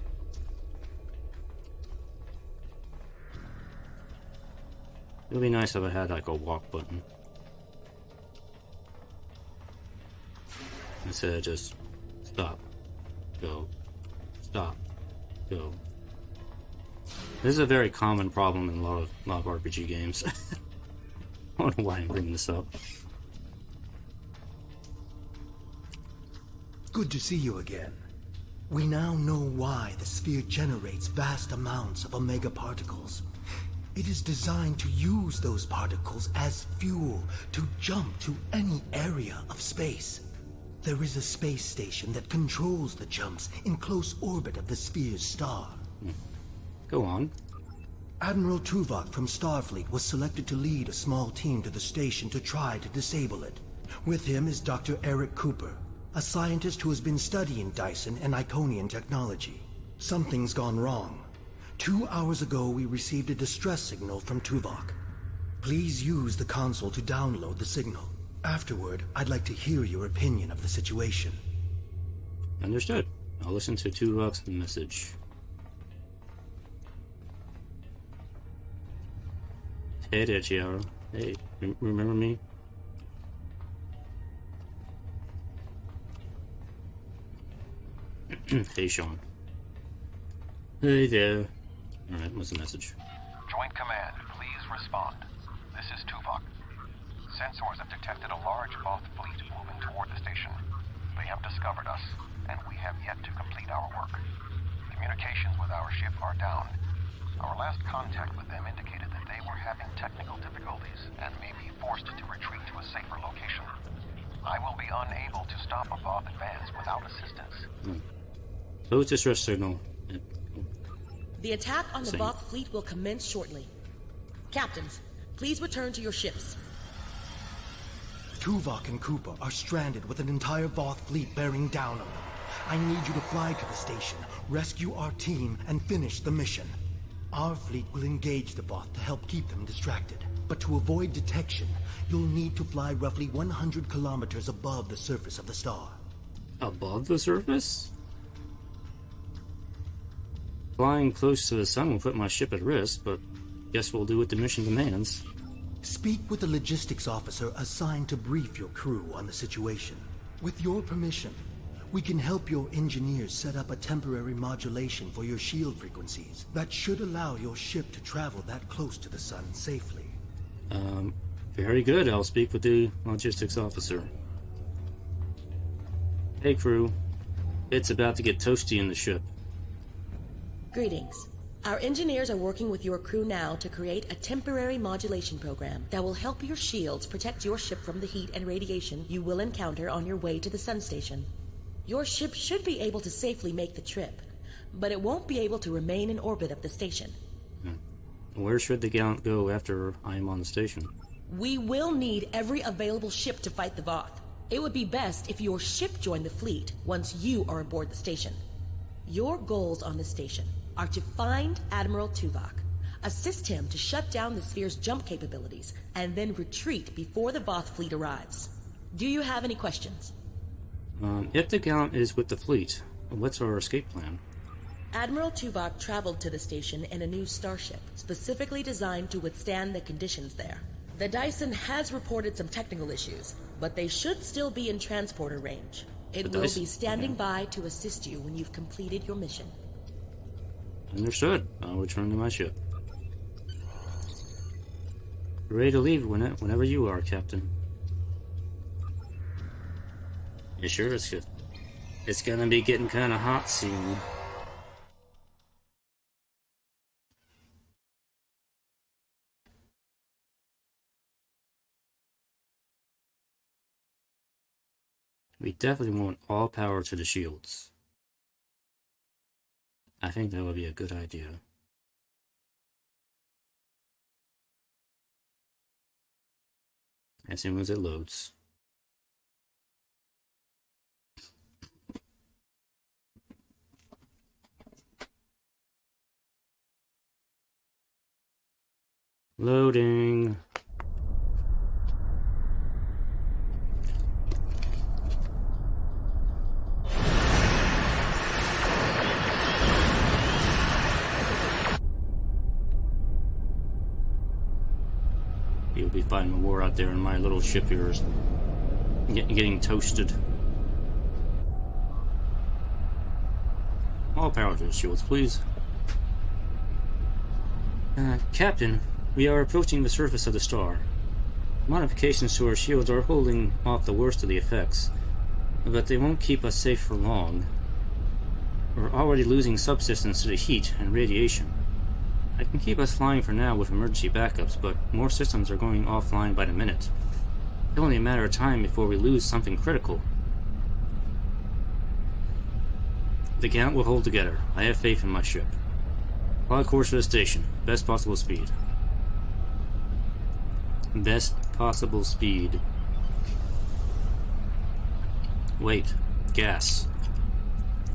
It would be nice if I had like a walk button. Instead of just stop, go, stop, go. This is a very common problem in a lot of RPG games. I don't know why I'm bringing this up. Good to see you again. We now know why the sphere generates vast amounts of Omega particles. It is designed to use those particles as fuel to jump to any area of space. There is a space station that controls the jumps in close orbit of the sphere's star. Go on. Admiral Tuvok from Starfleet was selected to lead a small team to the station to try to disable it. With him is Dr. Eric Cooper, a scientist who has been studying Dyson and Iconian technology. Something's gone wrong. 2 hours ago, we received a distress signal from Tuvok. Please use the console to download the signal. Afterward, I'd like to hear your opinion of the situation. Understood. I'll listen to Tuvok's message. Hey there, Chiara. Hey, remember me? Hey, Sean. Hey there. Alright, what's the message? Joint Command, please respond. This is Tuvok. Sensors have detected a large Voth fleet moving aboard the station. They have discovered us, and we have yet to complete our work. Communications with our ship are down. Our last contact with them indicated that they were having technical difficulties and may be forced to retreat to a safer location. I will be unable to stop a Voth advance without assistance. Close distress signal. The attack on the Same. Voth fleet will commence shortly. Captains, please return to your ships. Tuvok and Cooper are stranded with an entire Voth fleet bearing down on them. I need you to fly to the station, rescue our team, and finish the mission. Our fleet will engage the Voth to help keep them distracted. But to avoid detection, you'll need to fly roughly 100 kilometers above the surface of the star. Above the surface? Flying close to the sun will put my ship at risk, but guess we'll do what the mission demands. Speak with the logistics officer assigned to brief your crew on the situation. With your permission, we can help your engineers set up a temporary modulation for your shield frequencies that should allow your ship to travel that close to the sun safely. Very good. I'll speak with the logistics officer. Hey crew, it's about to get toasty in the ship. Greetings. Our engineers are working with your crew now to create a temporary modulation program that will help your shields protect your ship from the heat and radiation you will encounter on your way to the sun station. Your ship should be able to safely make the trip, but it won't be able to remain in orbit of the station. Where should the Gallant go after I am on the station? We will need every available ship to fight the Voth. It would be best if your ship joined the fleet once you are aboard the station. Your goals on the station are to find Admiral Tuvok, assist him to shut down the sphere's jump capabilities, and then retreat before the Voth fleet arrives. Do you have any questions? If the Gallant is with the fleet, what's our escape plan? Admiral Tuvok traveled to the station in a new starship, specifically designed to withstand the conditions there. The Dyson has reported some technical issues, but they should still be in transporter range. It will be standing by to assist you when you've completed your mission. Understood. I'll return to my ship. Ready to leave whenever you are, Captain. You sure it's good? It's gonna be getting kind of hot soon. We definitely want all power to the shields. I think that would be a good idea. As soon as it loads. Loading. You'll be fighting a war out there in my little ship here is getting toasted. All power to the shields, please. Captain, we are approaching the surface of the star. Modifications to our shields are holding off the worst of the effects, but they won't keep us safe for long. We're already losing subsystems to the heat and radiation. I can keep us flying for now with emergency backups, but more systems are going offline by the minute. It's only a matter of time before we lose something critical. The Gallant will hold together. I have faith in my ship. Fly course for the station. Best possible speed. Best possible speed. Wait. Gas.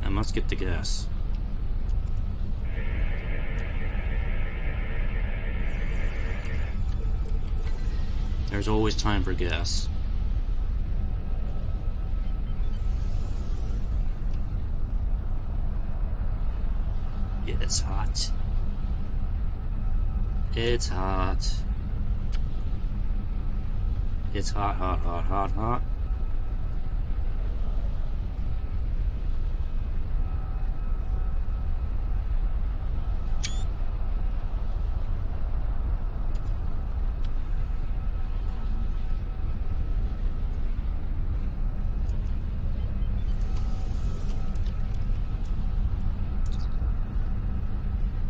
I must get the gas. There's always time for gas. Yeah, it's hot. It's hot. It's hot, hot, hot, hot, hot.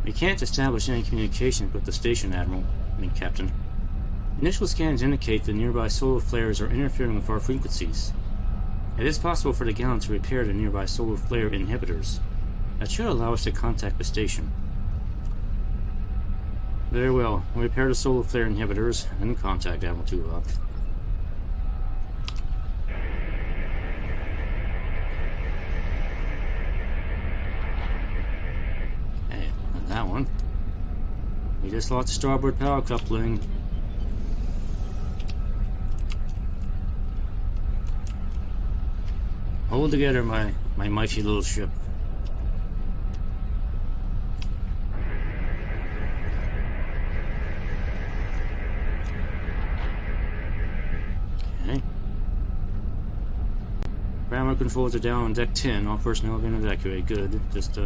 We can't establish any communication with the station, Captain. Initial scans indicate the nearby solar flares are interfering with our frequencies. It is possible for the Gallant to repair the nearby solar flare inhibitors. That should allow us to contact the station. Very well. We'll repair the solar flare inhibitors and contact Admiral Tuvok. Hey, not that one. We just lost the starboard power coupling. Hold together, my mighty little ship. Okay. Ground controls are down on deck 10. All personnel have been evacuated. Good. Just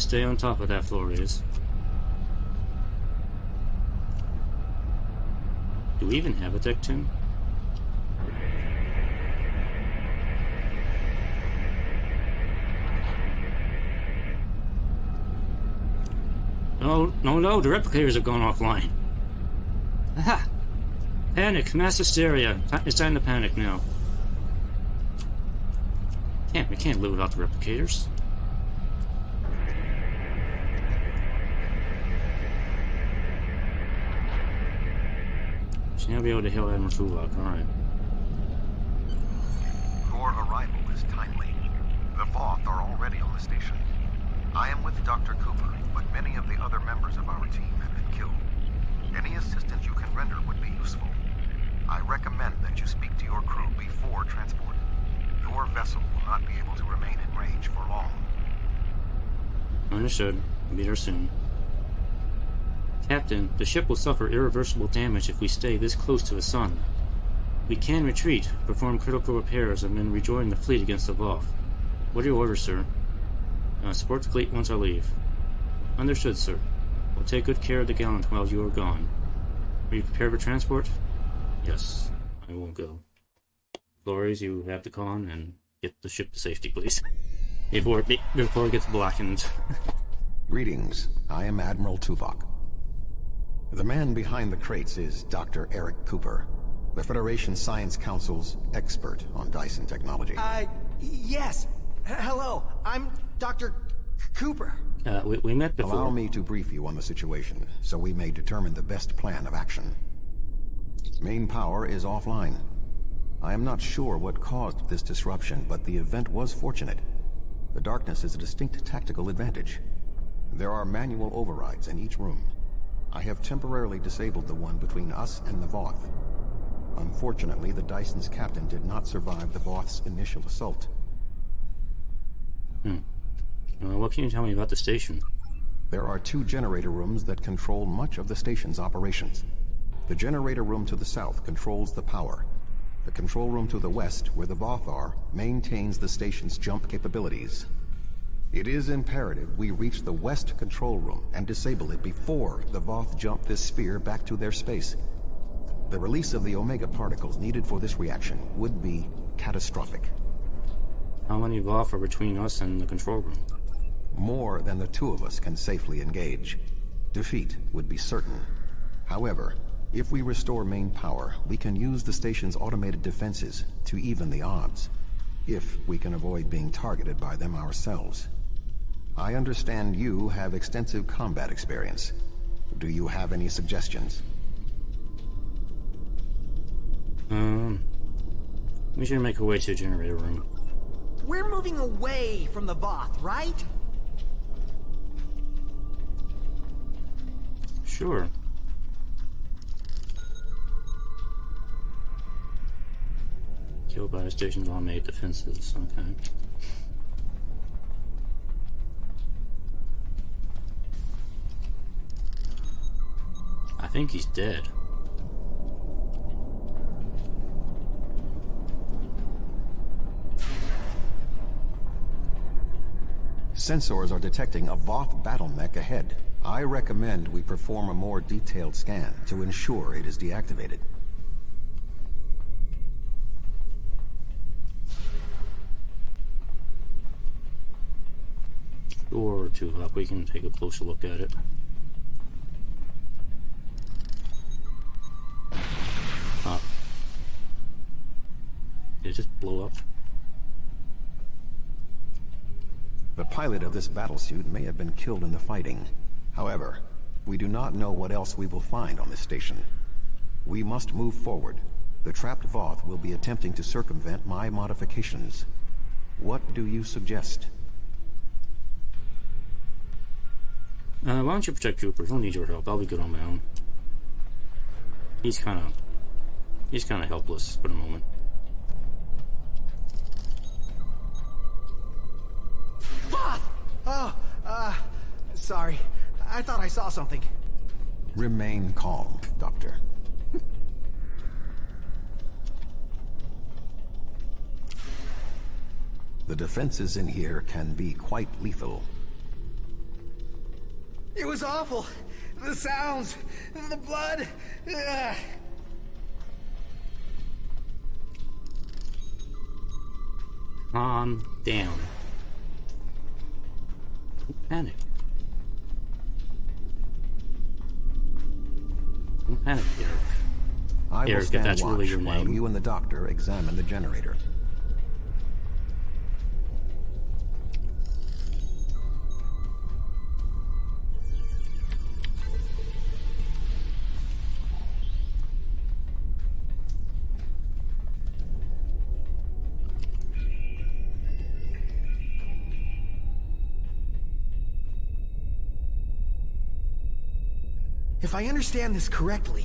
stay on top of that, Flores. Do we even have a deck 10? No, the replicators have gone offline. Aha! Panic, mass hysteria. It's time to panic now. We can't live without the replicators. Should now be able to hail Admiral Tuvok, alright. Your arrival is timely. The Voth are already on the station. I am with Dr. Cooper, but many of the other members of our team have been killed. Any assistance you can render would be useful. I recommend that you speak to your crew before transport. Your vessel will not be able to remain in range for long. Understood. Be there soon. Captain, the ship will suffer irreversible damage if we stay this close to the sun. We can retreat, perform critical repairs, and then rejoin the fleet against the Voth. What are your orders, sir? Support the fleet once I leave. Understood, sir. We'll take good care of the Gallant while you are gone. Are you prepared for transport? Yes, I will go. Flores, you have the con and get the ship to safety, please. Before it gets blackened. Greetings. I am Admiral Tuvok. The man behind the crates is Dr. Eric Cooper, the Federation Science Council's expert on Dyson technology. Yes. Hello, I'm Dr. Cooper. We met before. Allow me to brief you on the situation, so we may determine the best plan of action. Main power is offline. I am not sure what caused this disruption, but the event was fortunate. The darkness is a distinct tactical advantage. There are manual overrides in each room. I have temporarily disabled the one between us and the Voth. Unfortunately, the Dyson's captain did not survive the Voth's initial assault. What can you tell me about the station? There are 2 generator rooms that control much of the station's operations. The generator room to the south controls the power. The control room to the west, where the Voth are, maintains the station's jump capabilities. It is imperative we reach the west control room and disable it before the Voth jump this sphere back to their space. The release of the Omega particles needed for this reaction would be catastrophic. How many Voth are between us and the control room? More than the 2 of us can safely engage. Defeat would be certain. However, if we restore main power, we can use the station's automated defenses to even the odds, if we can avoid being targeted by them ourselves. I understand you have extensive combat experience. Do you have any suggestions? We should make our way to a generator room. We're moving away from the Voth, right? Sure. Killed by the station's automated defenses, okay. I think he's dead. Sensors are detecting a Voth battle mech ahead. I recommend we perform a more detailed scan to ensure it is deactivated. Or two up, we can take a closer look at it. Did it just blow up? The pilot of this battlesuit may have been killed in the fighting. However, we do not know what else we will find on this station. We must move forward. The trapped Voth will be attempting to circumvent my modifications. What do you suggest? Why don't you protect Cooper? He'll need your help. I'll be good on my own. He's kind of helpless for the moment. Voth! Oh, sorry. I thought I saw something. Remain calm, Doctor. The defenses in here can be quite lethal. It was awful. The sounds, the blood. Ugh. Calm down. Don't panic. Don't panic, Eric. I will Eric, if stand that's watch really your while name. you and the doctor examine the generator. If I understand this correctly,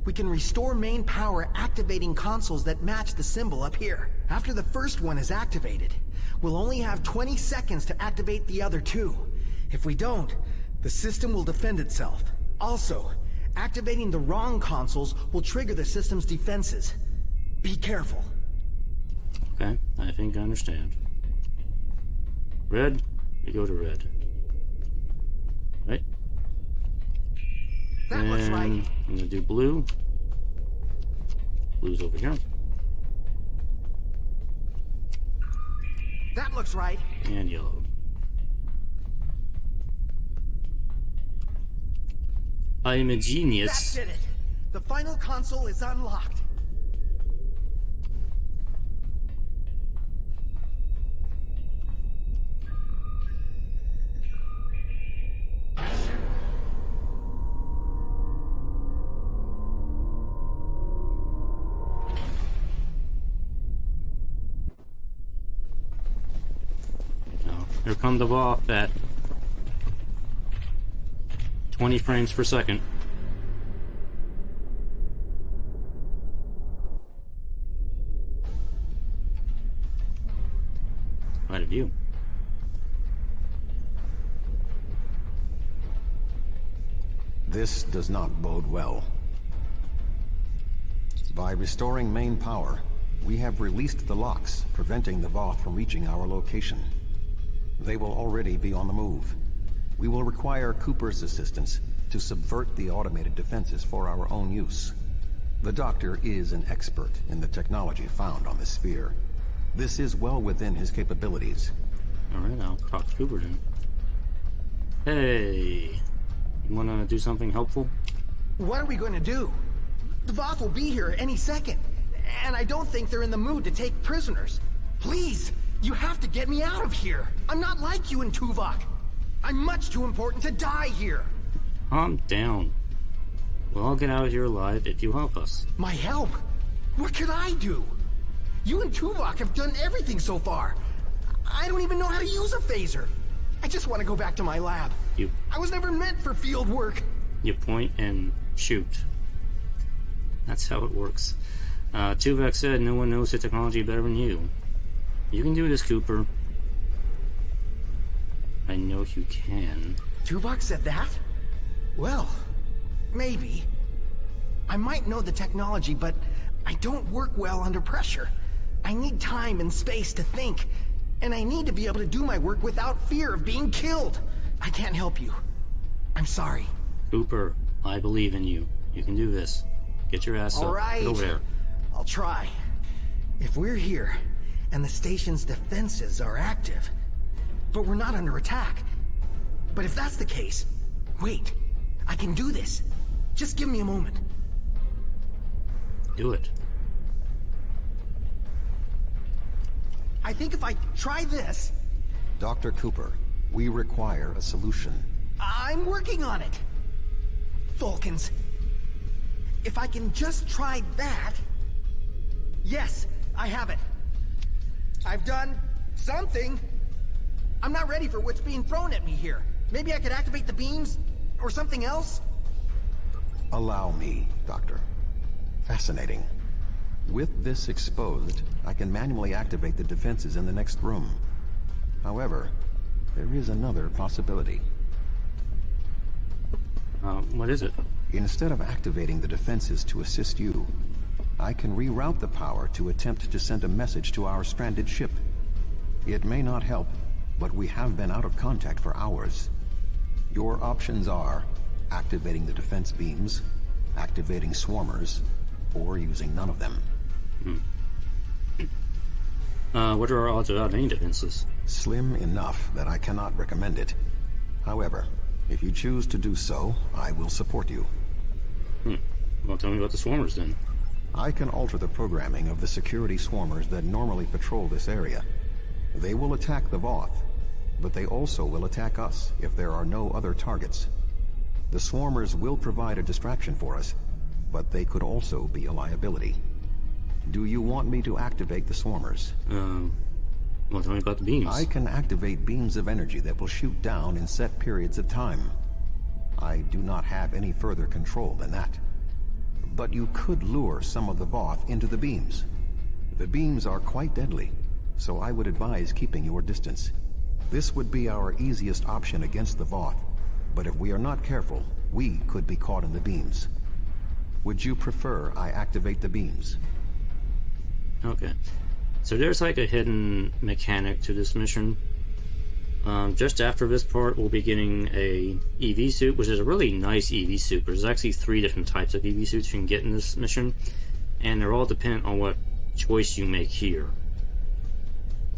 we can restore main power activating consoles that match the symbol up here. After the first one is activated, we'll only have 20 seconds to activate the other two. If we don't, the system will defend itself. Also, activating the wrong consoles will trigger the system's defenses. Be careful. Okay, I think I understand. Red, we go to red. Right? That looks right. I'm gonna do blue. Blue's over here. That looks right. And yellow. I am a genius. That did it. The final console is unlocked. Here come the Voth at 20 frames per second. Quite a view. This does not bode well. By restoring main power, we have released the locks, preventing the Voth from reaching our location. They will already be on the move. We will require Cooper's assistance to subvert the automated defenses for our own use. The Doctor is an expert in the technology found on the sphere. This is well within his capabilities. Alright, I'll talk to Cooper then. Hey, you wanna do something helpful? What are we going to do? The Voth will be here any second, and I don't think they're in the mood to take prisoners. Please, you have to get me out of here. I'm not like you and Tuvok. I'm much too important to die here. Calm down. We'll all get out of here alive if you help us. My help? What could I do? You and Tuvok have done everything so far. I don't even know how to use a phaser. I just want to go back to my lab. I was never meant for field work. You point and shoot. That's how it works. Tuvok said no one knows the technology better than you. You can do this, Cooper. I know you can. Tuvok said that? Well, maybe. I might know the technology, but I don't work well under pressure. I need time and space to think, and I need to be able to do my work without fear of being killed. I can't help you. I'm sorry. Cooper, I believe in you. You can do this. Get your ass All up. right. Get over there. I'll try. If we're here, and the station's defenses are active, but we're not under attack, But if that's the case, wait, I can do this. Just give me a moment. Do it. I think if I try this... Dr. Cooper, we require a solution. I'm working on it. Vulcans. If I can just try that... Yes, I have it. I've done something. I'm not ready for what's being thrown at me here. Maybe I could activate the beams or something else? Allow me, Doctor. Fascinating. With this exposed, I can manually activate the defenses in the next room. However, there is another possibility. What is it? Instead of activating the defenses to assist you, I can reroute the power to attempt to send a message to our stranded ship. It may not help, but we have been out of contact for hours. Your options are activating the defense beams, activating swarmers, or using none of them. What are our odds without any defenses? Slim enough that I cannot recommend it. However, if you choose to do so, I will support you. Well, tell me about the swarmers then. I can alter the programming of the security swarmers that normally patrol this area. They will attack the Voth, but they also will attack us if there are no other targets. The swarmers will provide a distraction for us, but they could also be a liability. Do you want me to activate the swarmers? Well, tell me about the beams. I can activate beams of energy that will shoot down in set periods of time. I do not have any further control than that. But you could lure some of the Voth into the beams. The beams are quite deadly, so I would advise keeping your distance. This would be our easiest option against the Voth, but if we are not careful, we could be caught in the beams. Would you prefer I activate the beams? Okay. So there's like a hidden mechanic to this mission. Just after this part, we'll be getting a EV suit, which is a really nice EV suit. There's actually 3 different types of EV suits you can get in this mission, and they're all dependent on what choice you make here.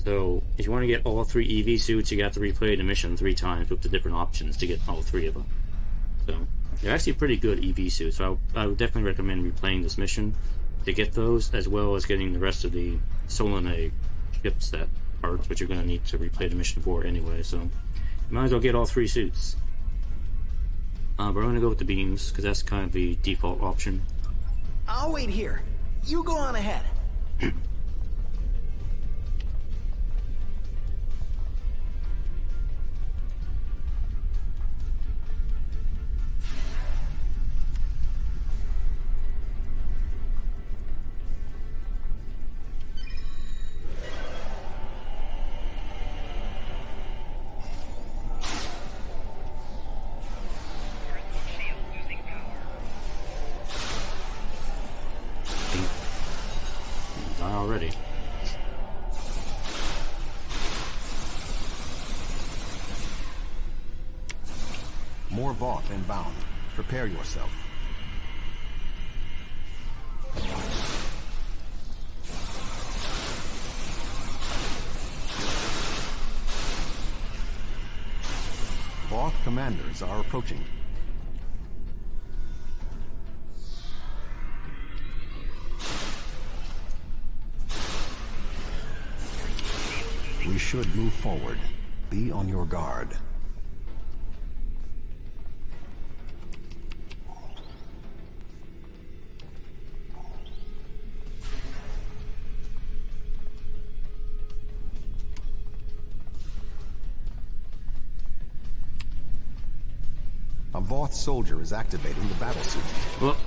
So if you want to get all 3 EV suits, you got to replay the mission 3 times with the different options to get all 3 of them. So they're actually pretty good EV suits. So I would definitely recommend replaying this mission to get those, as well as getting the rest of the Solanae chipset parts, which you're going to need to replay the mission for anyway. So you might as well get all 3 suits. But we're going to go with the beams because that's kind of the default option. I'll wait here. You go on ahead. Already. More Voth inbound. Prepare yourself. Voth commanders are approaching. We should move forward. Be on your guard. A Voth soldier is activating the battle suit. Well,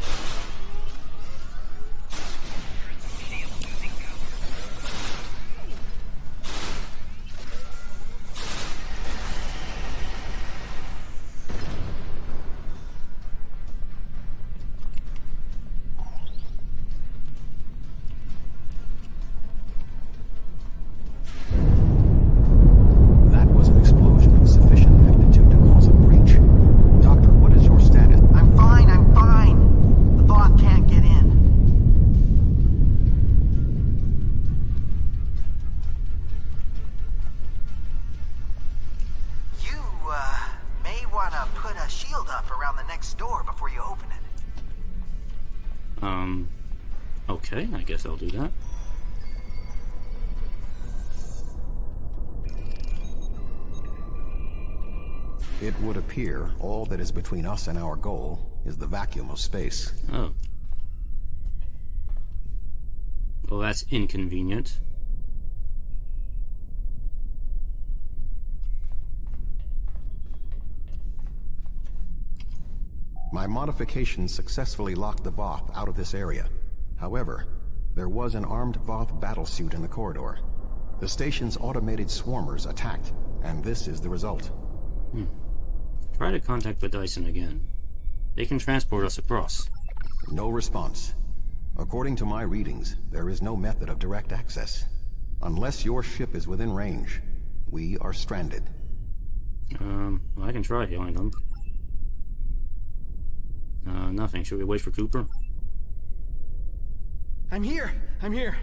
I'm fine. The Okay, I guess I'll do that. It would appear all that is between us and our goal is the vacuum of space. Oh. Well, that's inconvenient. My modifications successfully locked the Voth out of this area. However, there was an armed Voth battlesuit in the corridor. The station's automated swarmers attacked, and this is the result. Try to contact the Dyson again. They can transport us across. No response. According to my readings, there is no method of direct access. Unless your ship is within range, we are stranded. Well, I can try healing them. Nothing. Should we wait for Cooper? I'm here! I'm here!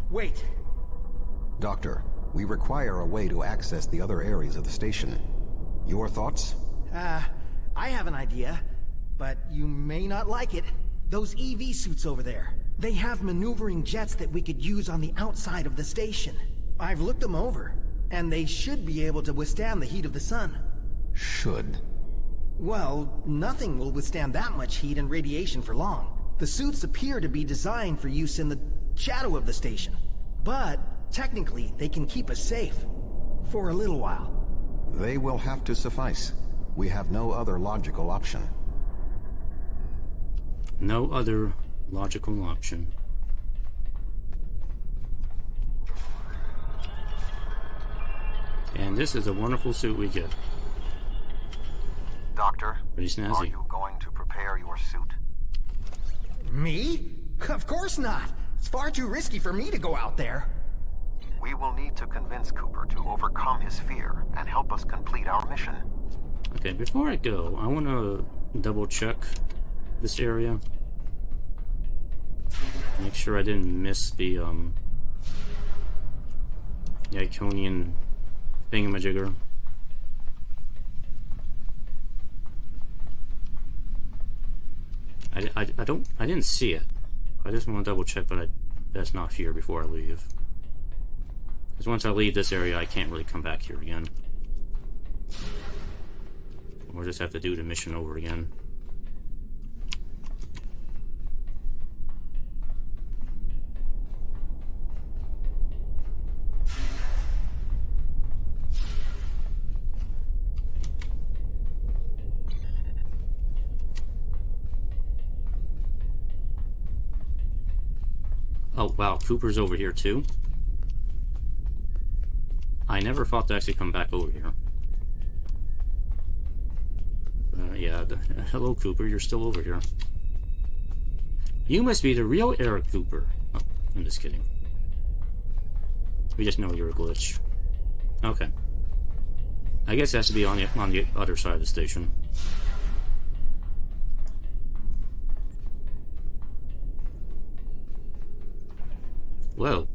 Wait! Doctor, we require a way to access the other areas of the station. Your thoughts? I have an idea, but you may not like it. Those EV suits over there. They have maneuvering jets that we could use on the outside of the station. I've looked them over, and they should be able to withstand the heat of the sun. Should. Well, nothing will withstand that much heat and radiation for long. The suits appear to be designed for use in the shadow of the station. But, technically, they can keep us safe. For a little while. They will have to suffice. We have no other logical option. No other logical option. And this is a wonderful suit we get. Doctor, Pretty snazzy. are you going to prepare your suit? Me? Of course not! It's far too risky for me to go out there. We will need to convince Cooper to overcome his fear and help us complete our mission. Okay, before I go, I want to double check this area. Make sure I didn't miss the Iconian thingamajigger. I didn't see it. I just want to double check that that's not here before I leave. Because once I leave this area, I can't really come back here again. We'll just have to do the mission over again. Oh wow, Cooper's over here too. I never thought to actually come back over here. Yeah, hello Cooper, you're still over here. You must be the real Eric Cooper. Oh, I'm just kidding. We just know you're a glitch. Okay. I guess it has to be on the other side of the station. Whoa.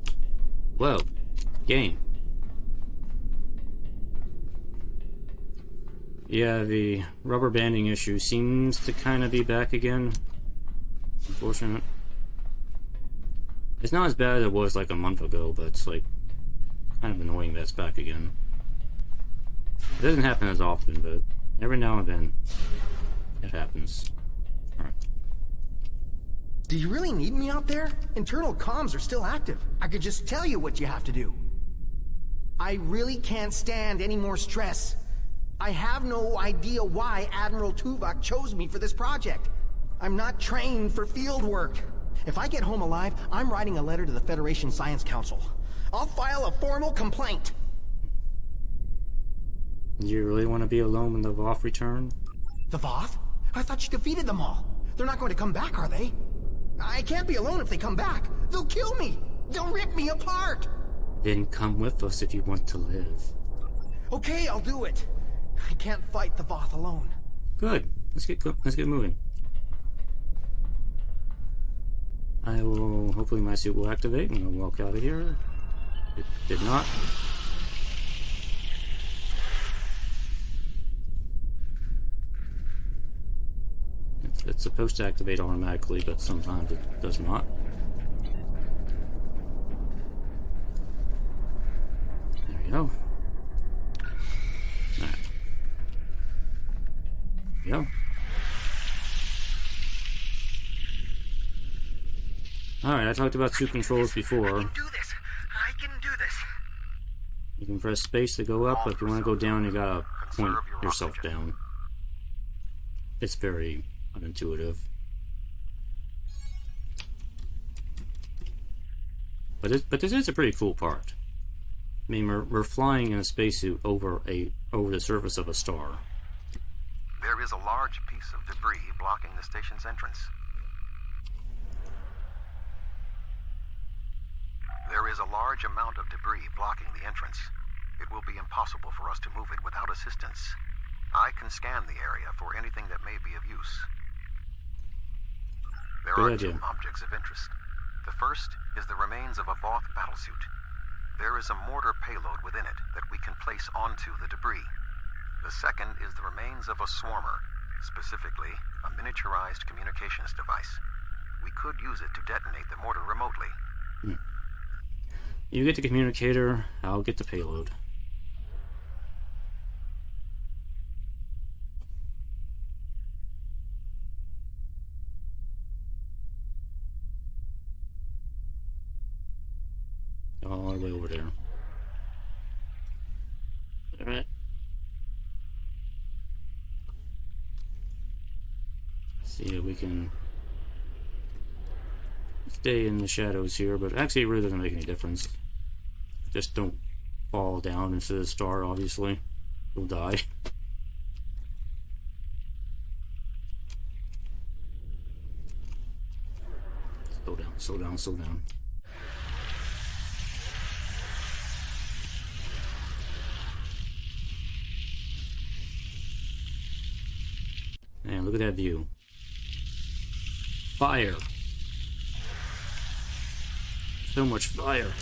Whoa. Game. Yeah, the rubber banding issue seems to kind of be back again. Unfortunate. It's not as bad as it was like a month ago, but it's like kind of annoying that it's back again. It doesn't happen as often, but every now and then it happens. Alright. Do you really need me out there? Internal comms are still active. I could just tell you what you have to do. I really can't stand any more stress. I have no idea why Admiral Tuvok chose me for this project. I'm not trained for field work. If I get home alive, I'm writing a letter to the Federation Science Council. I'll file a formal complaint. Do you really want to be alone when the Voth return? The Voth? I thought you defeated them all. They're not going to come back, are they? I can't be alone if they come back. They'll kill me. They'll rip me apart. Then come with us if you want to live. Okay, I'll do it. I can't fight the Voth alone. Good. Let's get moving. I will, hopefully my suit will activate and I'll walk out of here. It did not. It's supposed to activate automatically, but sometimes it does not. we go. Alright. There we go. Alright, I talked about two controls before. I can do this. I can do this. You can press space to go up, but if you want to go down, you gotta point yourself down. It's very unintuitive. But this is a pretty cool part. I mean, we're flying in a spacesuit over the surface of a star. There is a large piece of debris blocking the station's entrance. There is a large amount of debris blocking the entrance. It will be impossible for us to move it without assistance. I can scan the area for anything that may be of use. There are two objects of interest. The first is the remains of a Voth battlesuit. There is a mortar payload within it that we can place onto the debris. The second is the remains of a swarmer, specifically a miniaturized communications device. We could use it to detonate the mortar remotely. You get the communicator, I'll get the payload. All the way over there. Alright. See if we can stay in the shadows here, but actually it really doesn't make any difference. Just don't fall down into the star, obviously. You'll die. Slow down, slow down, slow down. And look at that view. Fire. So much fire.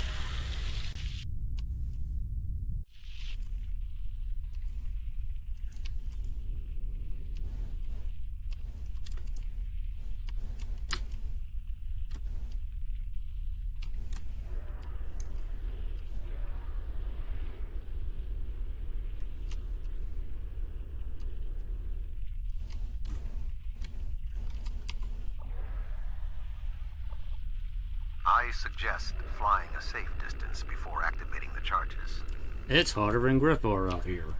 I suggest flying a safe distance before activating the charges. It's hotter than Griffar out here.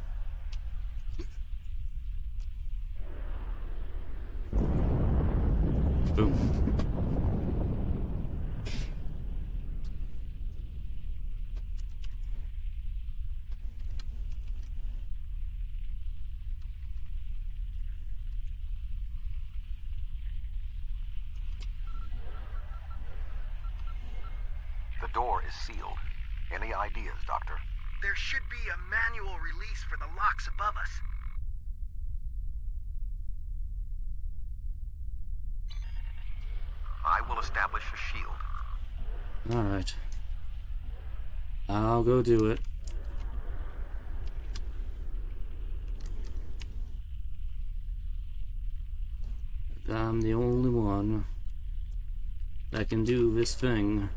Boom. The door is sealed. Any ideas, Doctor? There should be a manual release for the locks above us. I will establish a shield. Alright. I'll go do it. I'm the only one that can do this thing.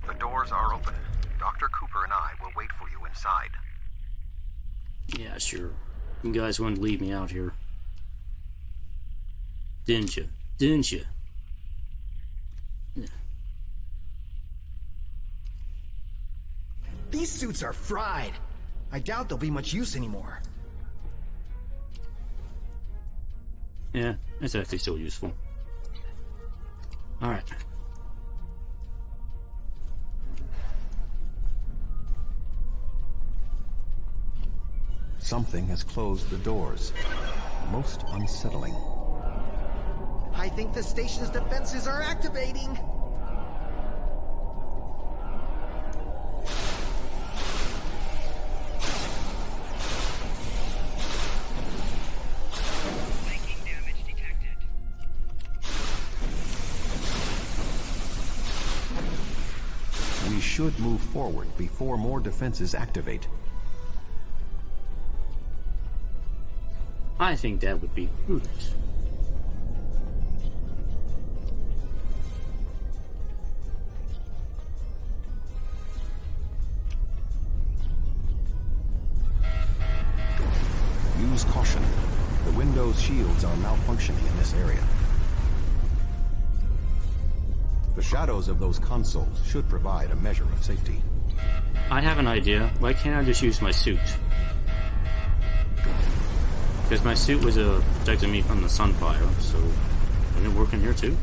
The doors are open. Dr. Cooper and I will wait for you inside. Yeah, sure. You guys wanted to leave me out here. Didn't you? Didn't you? Yeah. These suits are fried. I doubt they'll be much use anymore. Yeah, it's actually still useful. Alright. Something has closed the doors. Most unsettling. I think the station's defenses are activating. Taking damage detected. We should move forward before more defenses activate. I think that would be prudent. Use caution. The Windows shields are malfunctioning in this area. The shadows of those consoles should provide a measure of safety. I have an idea. Why can't I just use my suit? Because my suit was protecting me from the sunfire, so wouldn't it work in here too?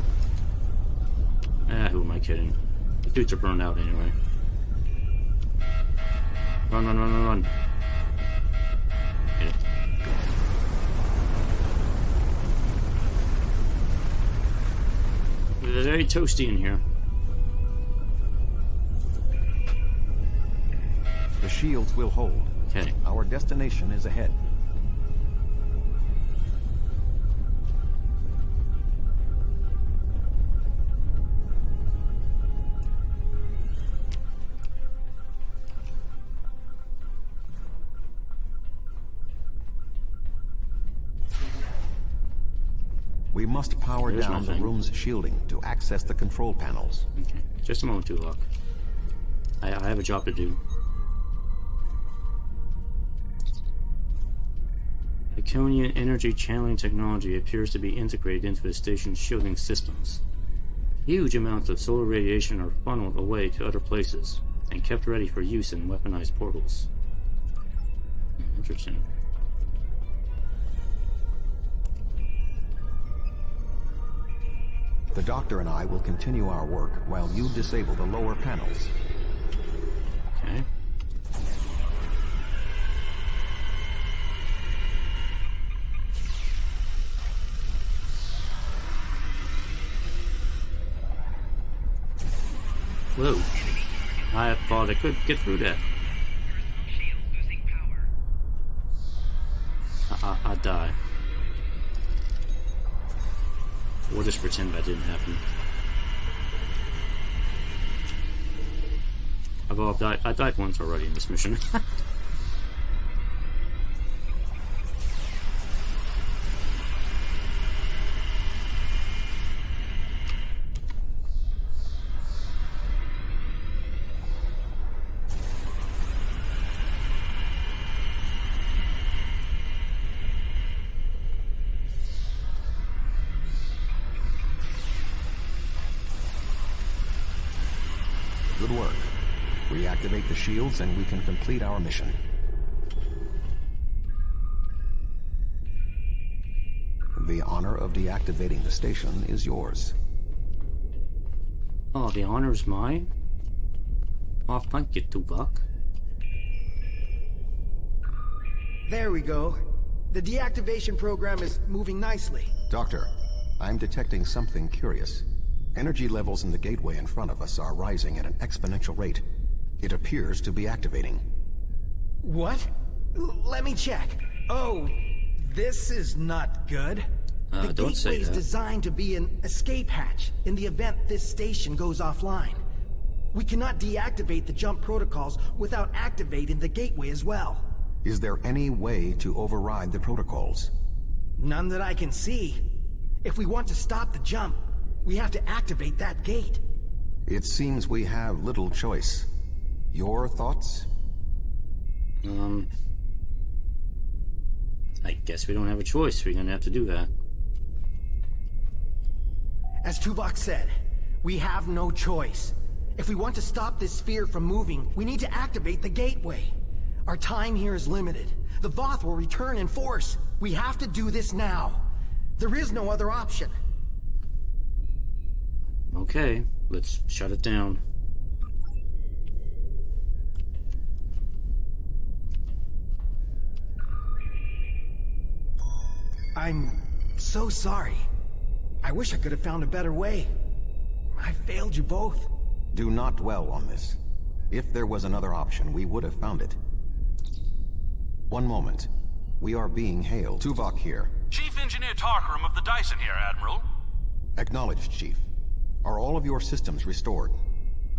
Who am I kidding? The suits are burned out anyway. Run, run, run, run, run. Get it. It's very toasty in here. The shields will hold. Okay. Our destination is ahead. We must power There's down the nothing. room's shielding to access the control panels. Okay. Just a moment, Tulok. I have a job to do. Iconian energy channeling technology appears to be integrated into the station's shielding systems. Huge amounts of solar radiation are funneled away to other places and kept ready for use in weaponized portals. Interesting. The doctor and I will continue our work while you disable the lower panels. Okay. Whoa. I thought I could get through that. I'd die. We'll just pretend that didn't happen. I died once already in this mission. Good work. Reactivate the shields and we can complete our mission. The honor of deactivating the station is yours. Oh, the honor's mine? Oh, thank you, Tuvok. There we go. The deactivation program is moving nicely. Doctor, I'm detecting something curious. Energy levels in the gateway in front of us are rising at an exponential rate. It appears to be activating. What? Let me check. Oh, this is not good. The Don't say gateway is that. designed to be an escape hatch in the event this station goes offline. We cannot deactivate the jump protocols without activating the gateway as well. Is there any way to override the protocols? None that I can see. If we want to stop the jump, we have to activate that gate. It seems we have little choice. Your thoughts? I guess we don't have a choice. We're gonna have to do that. As Tuvok said, we have no choice. If we want to stop this sphere from moving, we need to activate the gateway. Our time here is limited. The Voth will return in force. We have to do this now. There is no other option. Okay, let's shut it down. I'm so sorry. I wish I could have found a better way. I failed you both. Do not dwell on this. If there was another option, we would have found it. One moment. We are being hailed. Tuvok here. Chief Engineer Tarkaram of the Dyson here, Admiral. Acknowledged, Chief. Are all of your systems restored?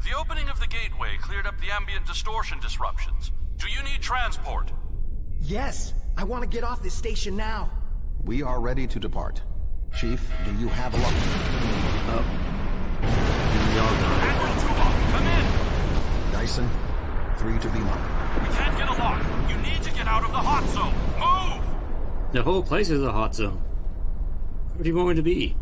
The opening of the gateway cleared up the ambient distortion disruptions. Do you need transport? Yes! I want to get off this station now! We are ready to depart. Chief, do you have luck? Admiral Tuvok, come in! Dyson, 3 to B1. We can't get a lock. You need to get out of the hot zone. Move! The whole place is a hot zone. Where do you want me to be?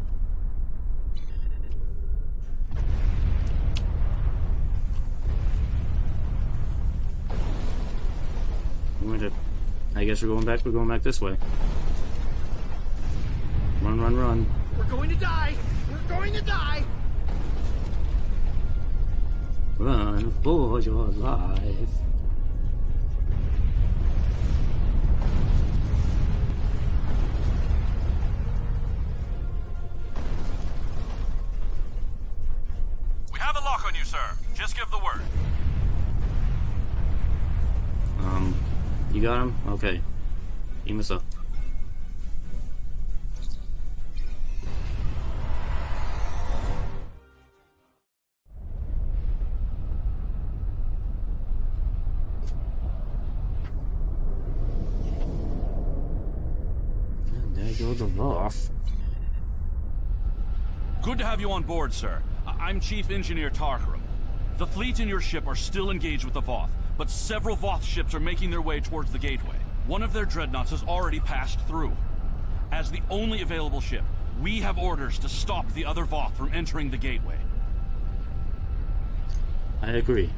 I guess we're going back. We're going back this way. Run, run, run. We're going to die! We're going to die! Run for your life. We have a lock on you, sir. Just give the word. You got him? Okay. Beam us up. And there goes the Voth. Good to have you on board, sir. I'm Chief Engineer Tarkaram. The fleet and your ship are still engaged with the Voth, but several Voth ships are making their way towards the gateway. One of their dreadnoughts has already passed through. As the only available ship, we have orders to stop the other Voth from entering the gateway. I agree.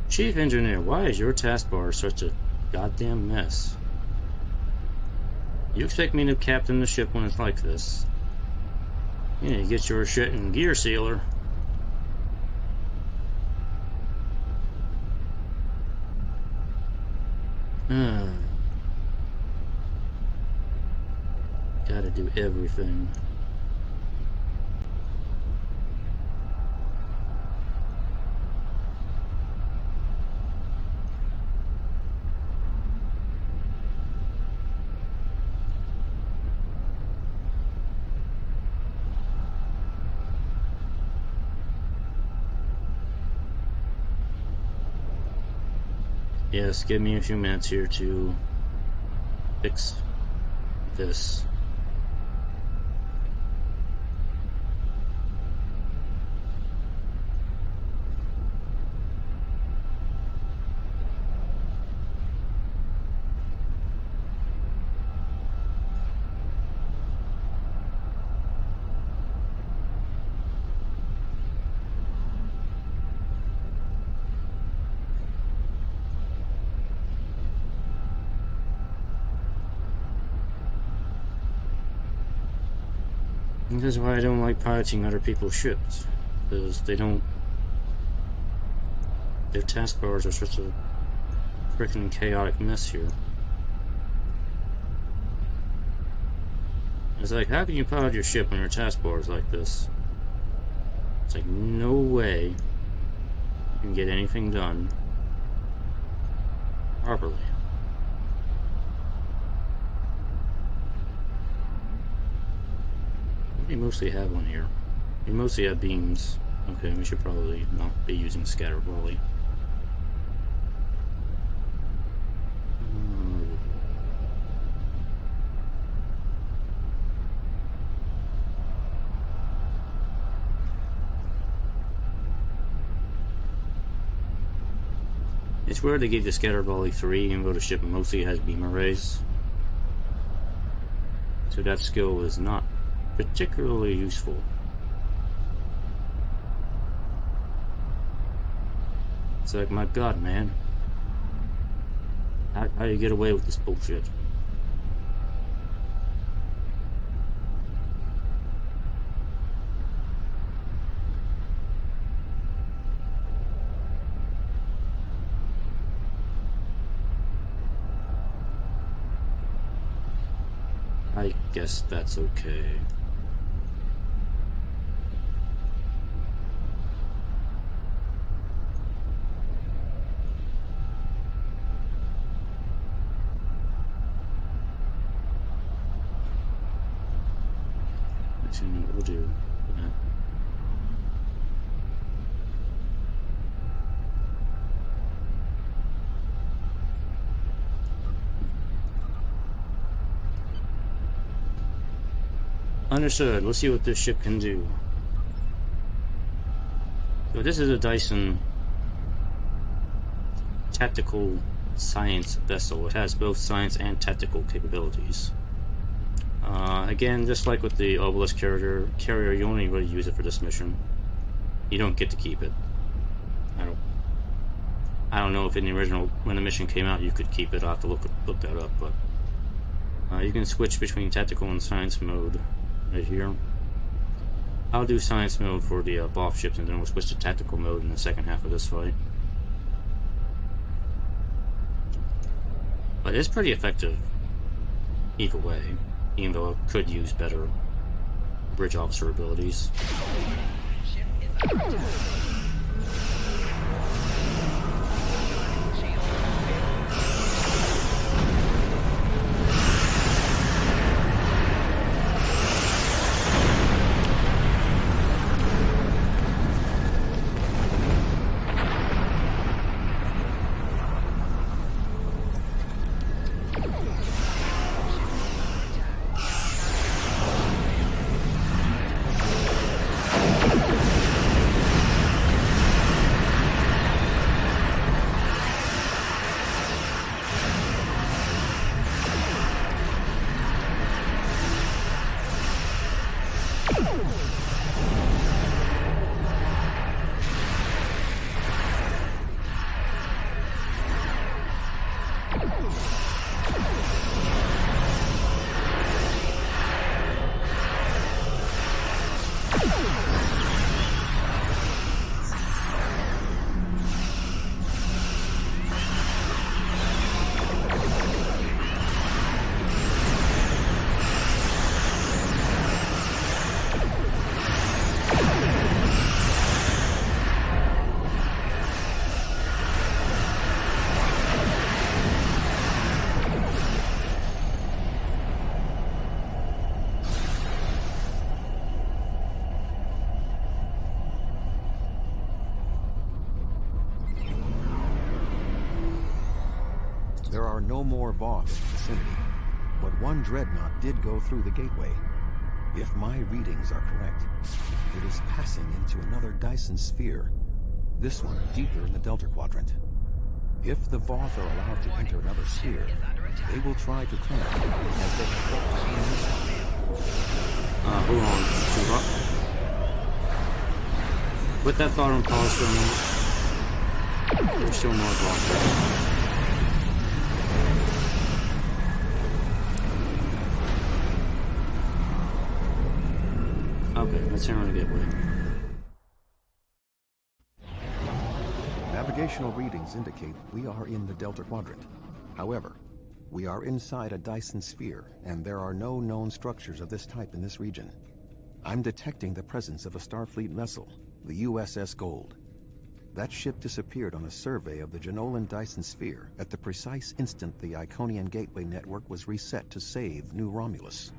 Chief Engineer, why is your taskbar such a goddamn mess? You expect me to captain the ship when it's like this? Yeah, you get your shit in gear sealer. Gotta do everything. Yes, give me a few minutes here to fix this. This is why I don't like piloting other people's ships, because they don't... Their taskbars are such a freaking chaotic mess here. It's like, how can you pilot your ship when your taskbar is like this? It's like, no way you can get anything done properly. We mostly have one here. We mostly have beams. Okay, we should probably not be using scatter volley. It's weird they gave the scatter volley 3 even though the ship mostly has beam arrays. So that skill is not particularly useful. It's like, my god, man. How do you get away with this bullshit? I guess that's okay. We'll do that. Understood. Let's see what this ship can do. So this is a Dyson tactical science vessel. It has both science and tactical capabilities. Again, just like with the Obelisk carrier, you only really use it for this mission. You don't get to keep it. I don't know if in the original, when the mission came out, you could keep it. I'll have to look that up, but you can switch between tactical and science mode right here. I'll do science mode for the Voth ships, and then we'll switch to tactical mode in the second half of this fight. But it's pretty effective either way, even though it could use better bridge officer abilities. There are no more Voths in the vicinity, but one dreadnought did go through the gateway. If my readings are correct, it is passing into another Dyson Sphere, this one deeper in the Delta Quadrant. If the Voth are allowed to enter another sphere, they will try to claim it as they hold on. Put that thought on pause for a moment. There's still more Voth. Okay, let's enter the gateway. Navigational readings indicate we are in the Delta Quadrant. However, we are inside a Dyson Sphere, and there are no known structures of this type in this region. I'm detecting the presence of a Starfleet vessel, the USS Gold. That ship disappeared on a survey of the Jenolan Dyson Sphere at the precise instant the Iconian Gateway network was reset to save New Romulus.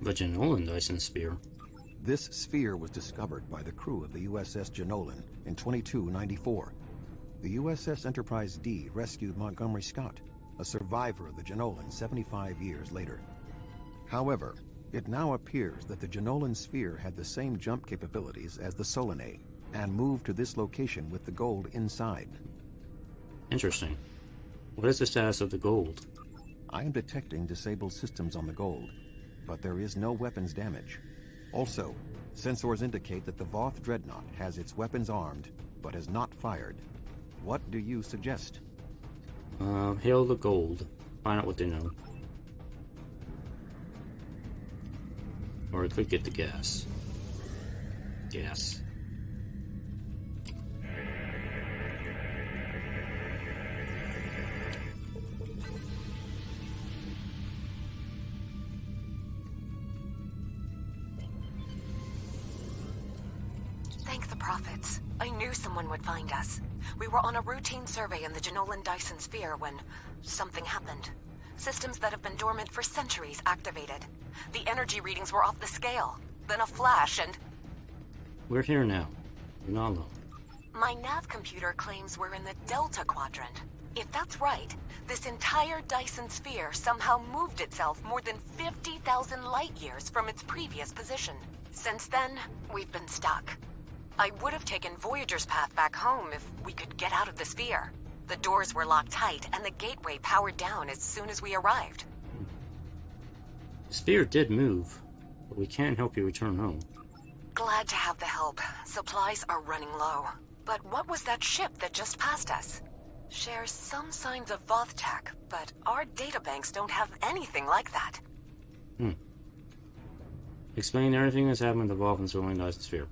The Jenolan Dyson Sphere? This sphere was discovered by the crew of the USS Jenolan in 2294. The USS Enterprise D rescued Montgomery Scott, a survivor of the Jenolan 75 years later. However, it now appears that the Jenolan Sphere had the same jump capabilities as the Solanae, and moved to this location with the Gold inside. Interesting. What is the status of the Gold? I am detecting disabled systems on the Gold, but there is no weapons damage. Also, sensors indicate that the Voth Dreadnought has its weapons armed, but has not fired. What do you suggest? Hail the Gold. Find out what they know. Or it could get the gas. Gas. Thank the prophets. I knew someone would find us. We were on a routine survey in the Jenolan Dyson Sphere when something happened. Systems that have been dormant for centuries activated. The energy readings were off the scale. Then a flash and... We're here now. You're not alone. My nav computer claims we're in the Delta Quadrant. If that's right, this entire Dyson Sphere somehow moved itself more than 50,000 light-years from its previous position. Since then, we've been stuck. I would have taken Voyager's path back home if we could get out of the sphere. The doors were locked tight, and the gateway powered down as soon as we arrived. The sphere did move, but we can help you return home. Glad to have the help. Supplies are running low. But what was that ship that just passed us? Shares some signs of Voth tech, but our databanks don't have anything like that. Explain everything that's happened with the Voth and Solanae Dyson Sphere.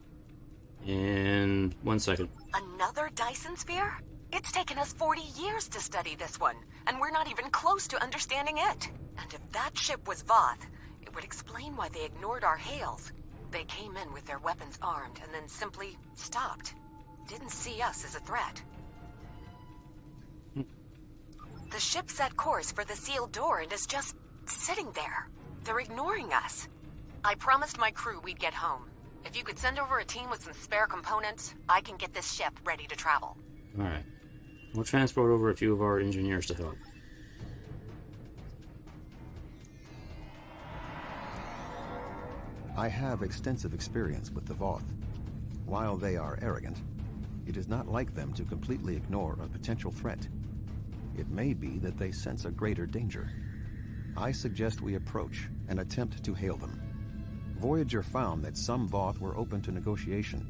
In 1 second. Another Dyson Sphere? It's taken us 40 years to study this one, and we're not even close to understanding it. And if that ship was Voth, it would explain why they ignored our hails. They came in with their weapons armed and then simply stopped. Didn't see us as a threat. The ship set course for the sealed door and is just sitting there. They're ignoring us. I promised my crew we'd get home. If you could send over a team with some spare components, I can get this ship ready to travel. Alright. We'll transport over a few of our engineers to help. I have extensive experience with the Voth. While they are arrogant, it is not like them to completely ignore a potential threat. It may be that they sense a greater danger. I suggest we approach and attempt to hail them. Voyager found that some Voth were open to negotiation.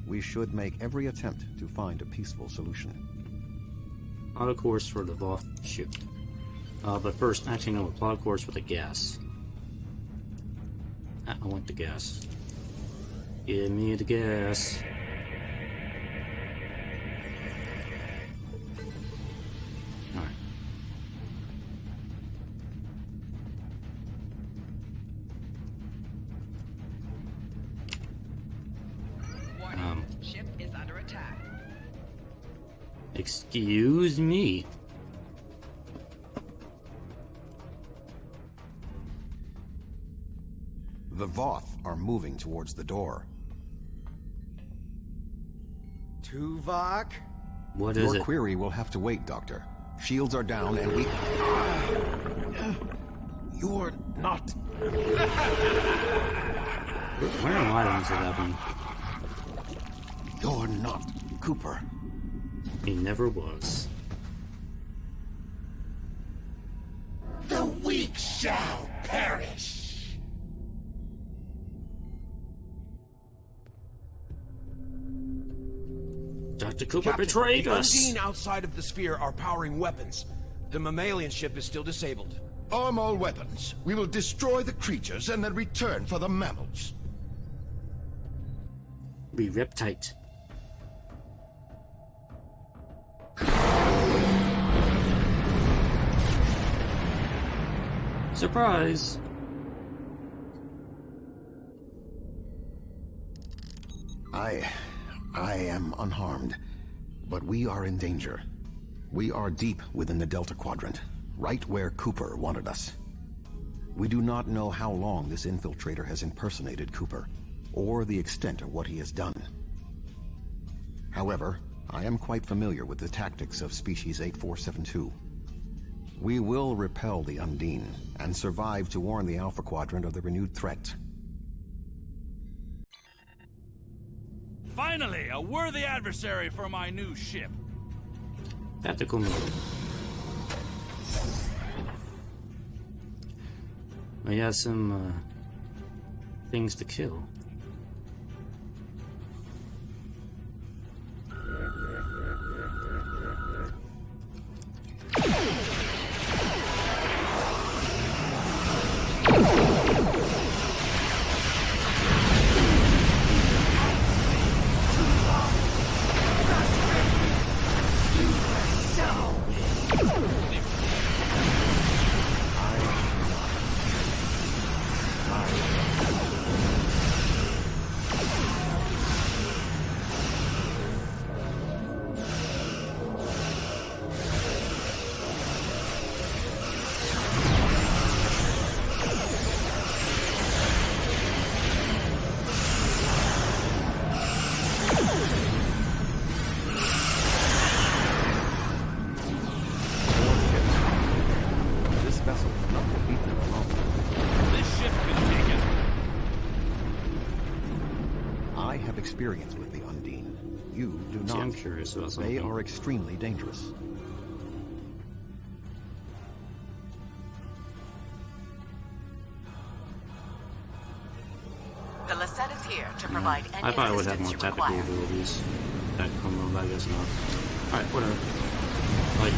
We should make every attempt to find a peaceful solution. Plot a course for the Voth ship. But first, actually no, plot a course for the gas. I want the gas. Give me the gas. Alright. Ship is under attack. Excuse me. The Voth are moving towards the door. Tuvok? What is Your it? query will have to wait, Doctor. Shields are down and we... You're not. Where am I on to that one? You're not Cooper. He never was. The weak shall perish. Dr. Cooper Captain, betrayed the us! Undine outside of the sphere are powering weapons. The mammalian ship is still disabled. Arm all weapons. We will destroy the creatures and then return for the mammals. Be rip tight. Surprise! I am unharmed, but we are in danger. We are deep within the Delta Quadrant, right where Cooper wanted us. We do not know how long this infiltrator has impersonated Cooper, or the extent of what he has done. However, I am quite familiar with the tactics of Species 8472. We will repel the Undine, and survive to warn the Alpha Quadrant of the renewed threat. Finally, a worthy adversary for my new ship. Tactical move. We have some things to kill. experience with the Undine. You do not. See, I'm curious about something. They are extremely dangerous. The Lisette is here to provide any I thought I would have more assistance you tactical require. abilities. Tactical mode, I guess not. Alright, whatever. Like,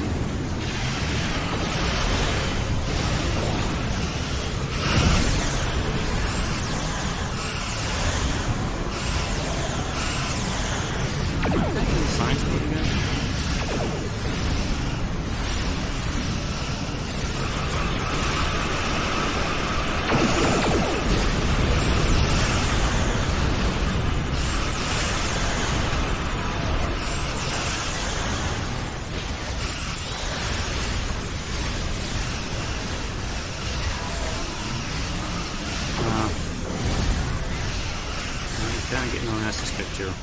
science mode again? Kind of getting on ass kicked here.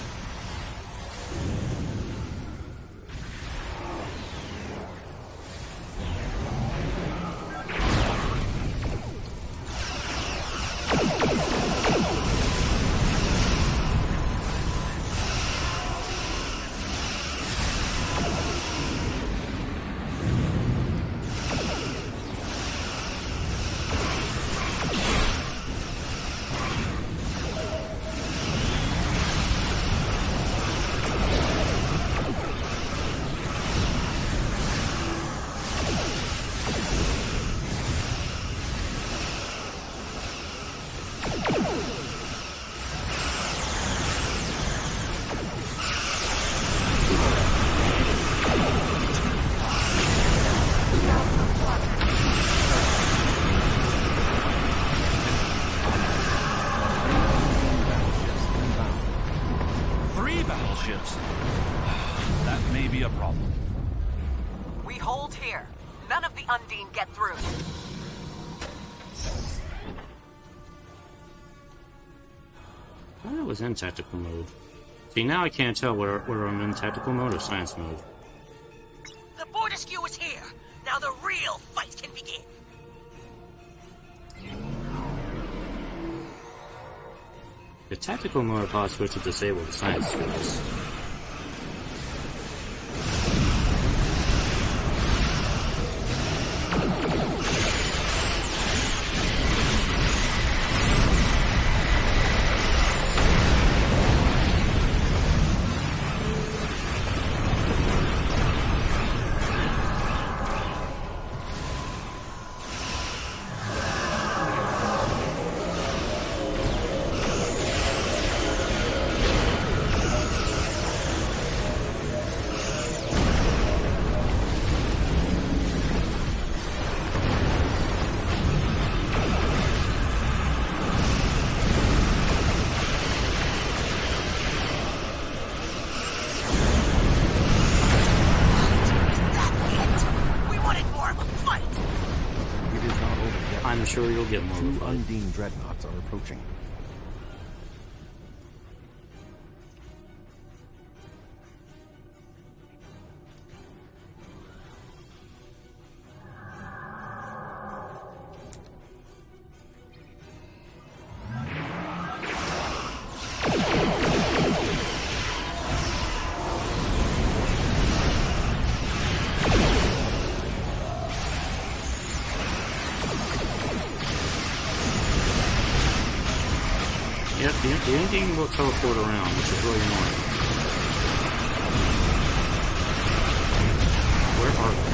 That may be a problem. We hold here. None of the Undine get through. I was in tactical mode. See, now I can't tell whether I'm in tactical mode or science mode. The Fortescue is here. Now the real fight can begin. The tactical mode is possible to disable the science skills. I'm sure you'll get more of a Two fight. Undine dreadnoughts are approaching. Yep, the ending will teleport around, which is really annoying. Where are they?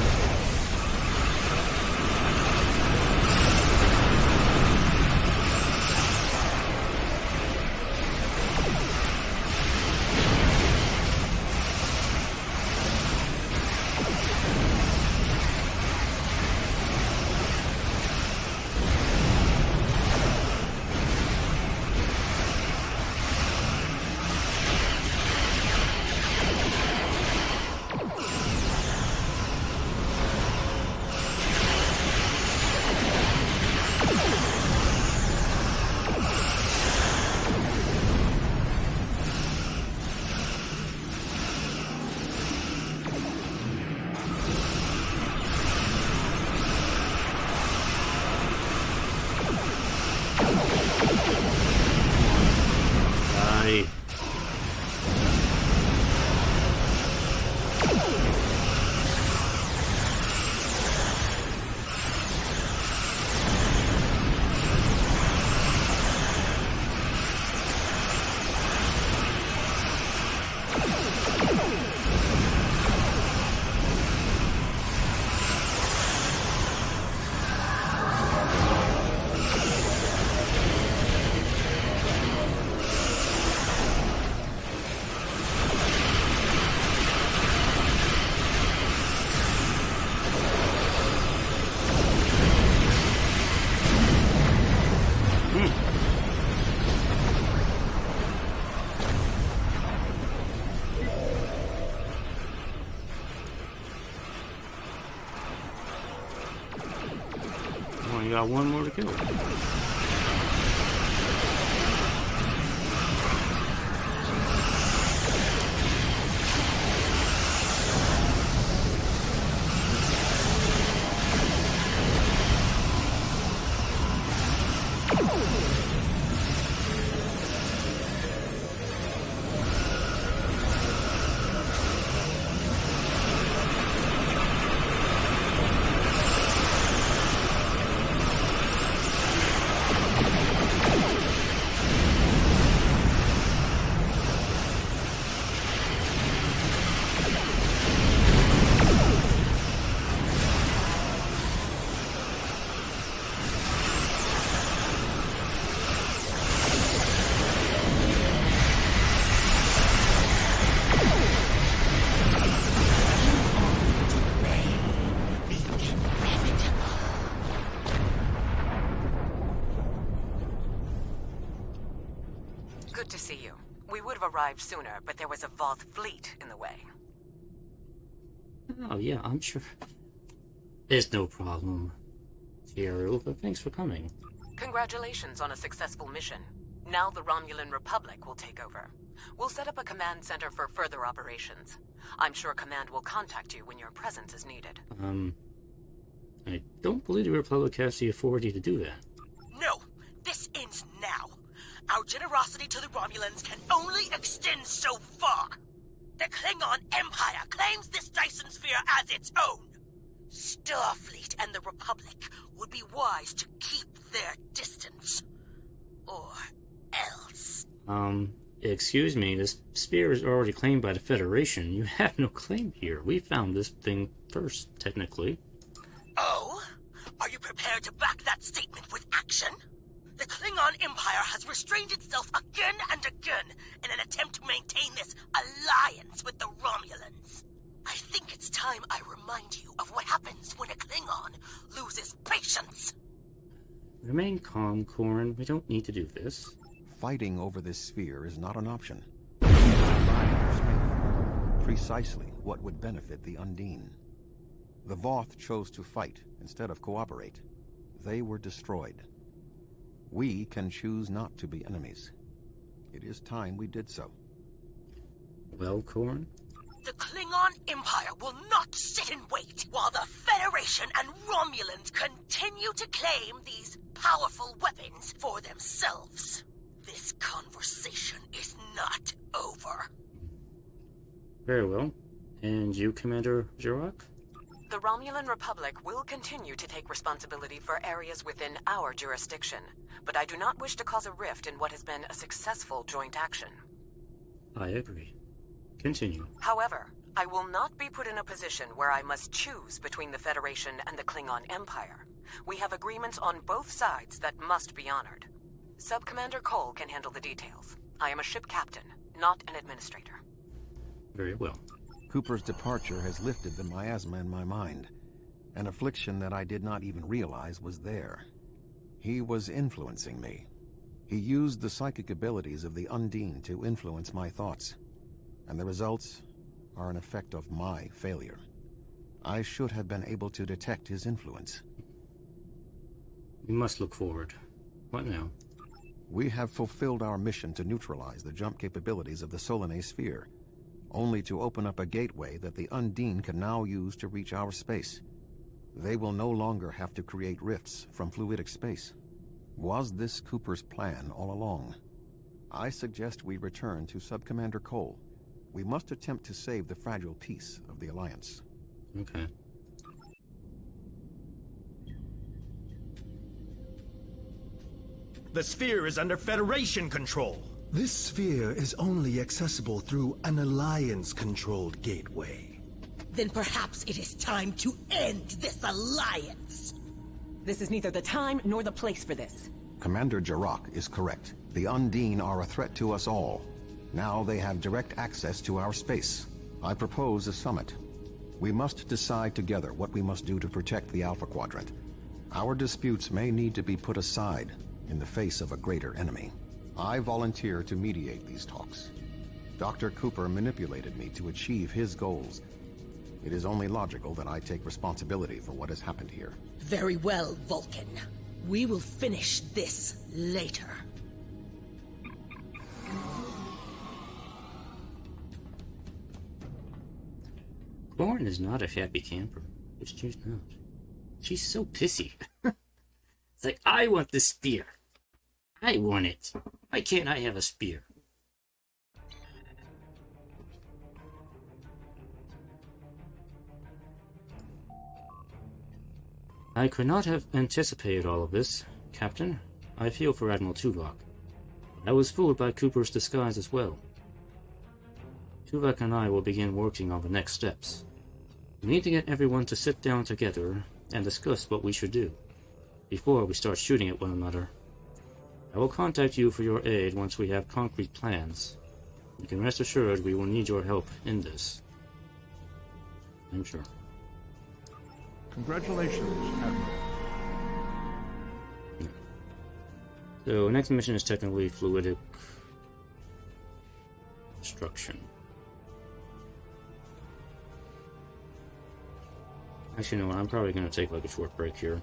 got one more to kill. Good to see you. We would have arrived sooner, but there was a Voth fleet in the way. Oh yeah, I'm sure. There's no problem, Tieru, but thanks for coming. Congratulations on a successful mission. Now the Romulan Republic will take over. We'll set up a command center for further operations. I'm sure Command will contact you when your presence is needed. I don't believe the Republic has the authority to do that. No! This ends now! Our generosity to the Romulans can only extend so far! The Klingon Empire claims this Dyson Sphere as its own! Starfleet and the Republic would be wise to keep their distance. Or else. Excuse me, this sphere is already claimed by the Federation. You have no claim here. We found this thing first, technically. Oh? Are you prepared to back that statement with action? The Klingon Empire has restrained itself again and again in an attempt to maintain this alliance with the Romulans. I think it's time I remind you of what happens when a Klingon loses patience. Remain calm, Corrin. We don't need to do this. Fighting over this sphere is not an option. Precisely what would benefit the Undine. The Voth chose to fight instead of cooperate. They were destroyed. We can choose not to be enemies. It is time we did so. Well, Corrin? The Klingon Empire will not sit and wait while the Federation and Romulans continue to claim these powerful weapons for themselves. This conversation is not over. Very well. And you, Commander Jirok? The Romulan Republic will continue to take responsibility for areas within our jurisdiction, but I do not wish to cause a rift in what has been a successful joint action. I agree. Continue. However, I will not be put in a position where I must choose between the Federation and the Klingon Empire. We have agreements on both sides that must be honored. Sub-Commander Cole can handle the details. I am a ship captain, not an administrator. Very well. Cooper's departure has lifted the miasma in my mind, an affliction that I did not even realize was there. He was influencing me. He used the psychic abilities of the Undine to influence my thoughts, and the results are an effect of my failure. I should have been able to detect his influence. We must look forward. What now? We have fulfilled our mission to neutralize the jump capabilities of the Solanae Sphere, only to open up a gateway that the Undine can now use to reach our space. They will no longer have to create rifts from fluidic space. Was this Cooper's plan all along? I suggest we return to Sub-Commander Cole. We must attempt to save the fragile peace of the Alliance. Okay. The sphere is under Federation control. This sphere is only accessible through an Alliance-controlled gateway. Then perhaps it is time to end this alliance. This is neither the time nor the place for this. Commander Jirok is correct. The Undine are a threat to us all. Now they have direct access to our space. I propose a summit. We must decide together what we must do to protect the Alpha Quadrant. Our disputes may need to be put aside in the face of a greater enemy. I volunteer to mediate these talks. Dr. Cooper manipulated me to achieve his goals. It is only logical that I take responsibility for what has happened here. Very well, Vulcan. We will finish this later. Lauren is not a happy camper. Just she's not. She's so pissy. It's like, I want the spear. I want it. Why can't I have a spear? I could not have anticipated all of this, Captain. I feel for Admiral Tuvok. I was fooled by Cooper's disguise as well. Tuvok and I will begin working on the next steps. We need to get everyone to sit down together and discuss what we should do, before we start shooting at one another. I will contact you for your aid once we have concrete plans. You can rest assured we will need your help in this. I'm sure. Congratulations, Admiral. So, next mission is technically fluidic destruction. Actually, no, I'm probably going to take like a short break here.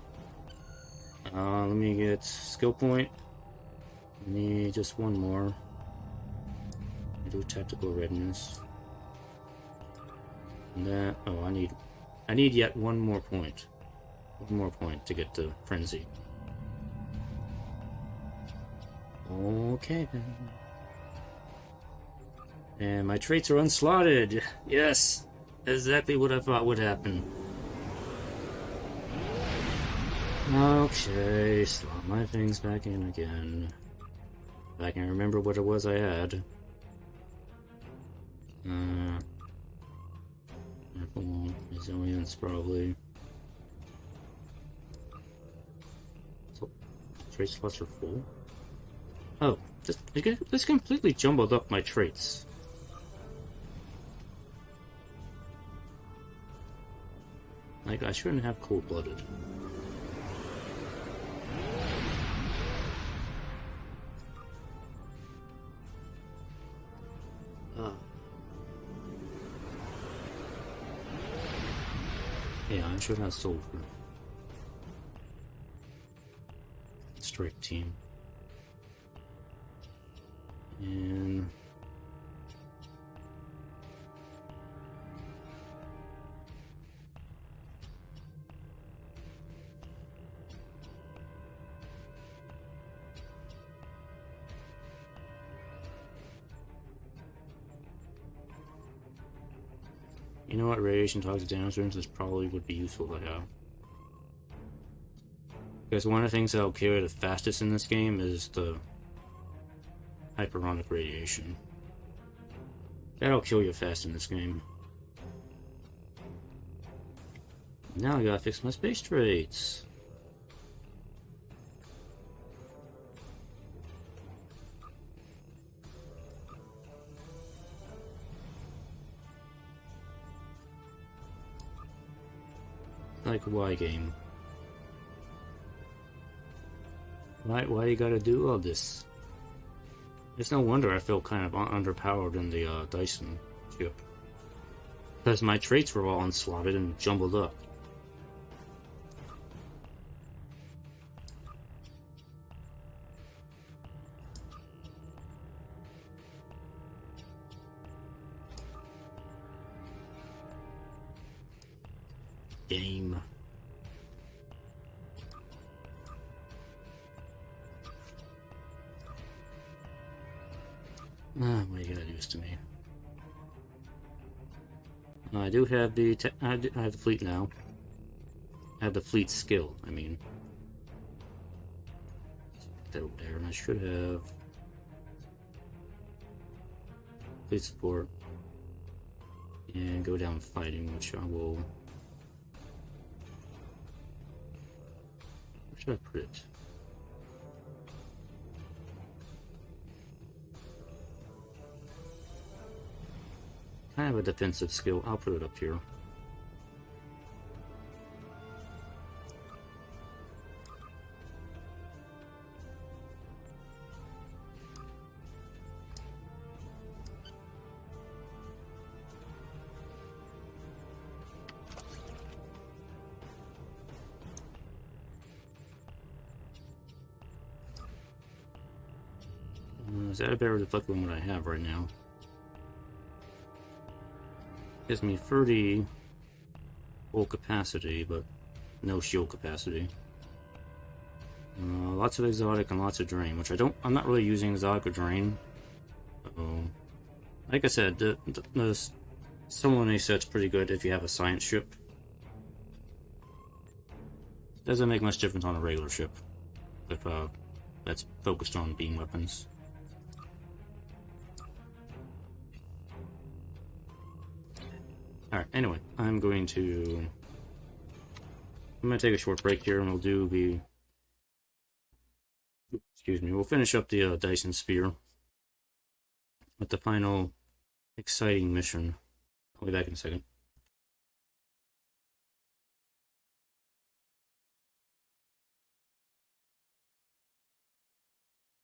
Let me get skill point. I need just one more. I do tactical readiness. And that, oh, I need yet one more point. One more point to get to frenzy. Okay then. And my traits are unslotted. Yes, exactly what I thought would happen. Okay, slot my things back in again. If I can remember what it was I had. Resilience, probably. So, trait slots are full? Oh, this completely jumbled up my traits. Like, I shouldn't have cold-blooded. Yeah, I should have sulfur. Strike team. And you know what, radiation toxic damage rooms is probably would be useful to have. Because one of the things that'll kill you the fastest in this game is the hyperonic radiation. That'll kill you fast in this game. Now I gotta fix my space traits. Like, why, game? Why you gotta do all this? It's no wonder I feel kind of underpowered in the Dyson ship. Because my traits were all unslotted and jumbled up. Game. What are you gonna do this to me? I do have the I have the fleet now. I have the fleet skill, I mean. Put that over there, and I should have fleet support. And go down fighting, which I will. Where should I put it? Kind of a defensive skill. I'll put it up here. Is that a better deflect than what I have right now? Gives me 30 full capacity, but no shield capacity. Lots of exotic and lots of drain, which I'm not really using exotic or drain. So, like I said, the Solanae set's pretty good if you have a science ship. Doesn't make much difference on a regular ship if that's focused on beam weapons. Alright, anyway, I'm gonna take a short break here and we'll do the... Excuse me, we'll finish up the Dyson Sphere with the final exciting mission. I'll be back in a second.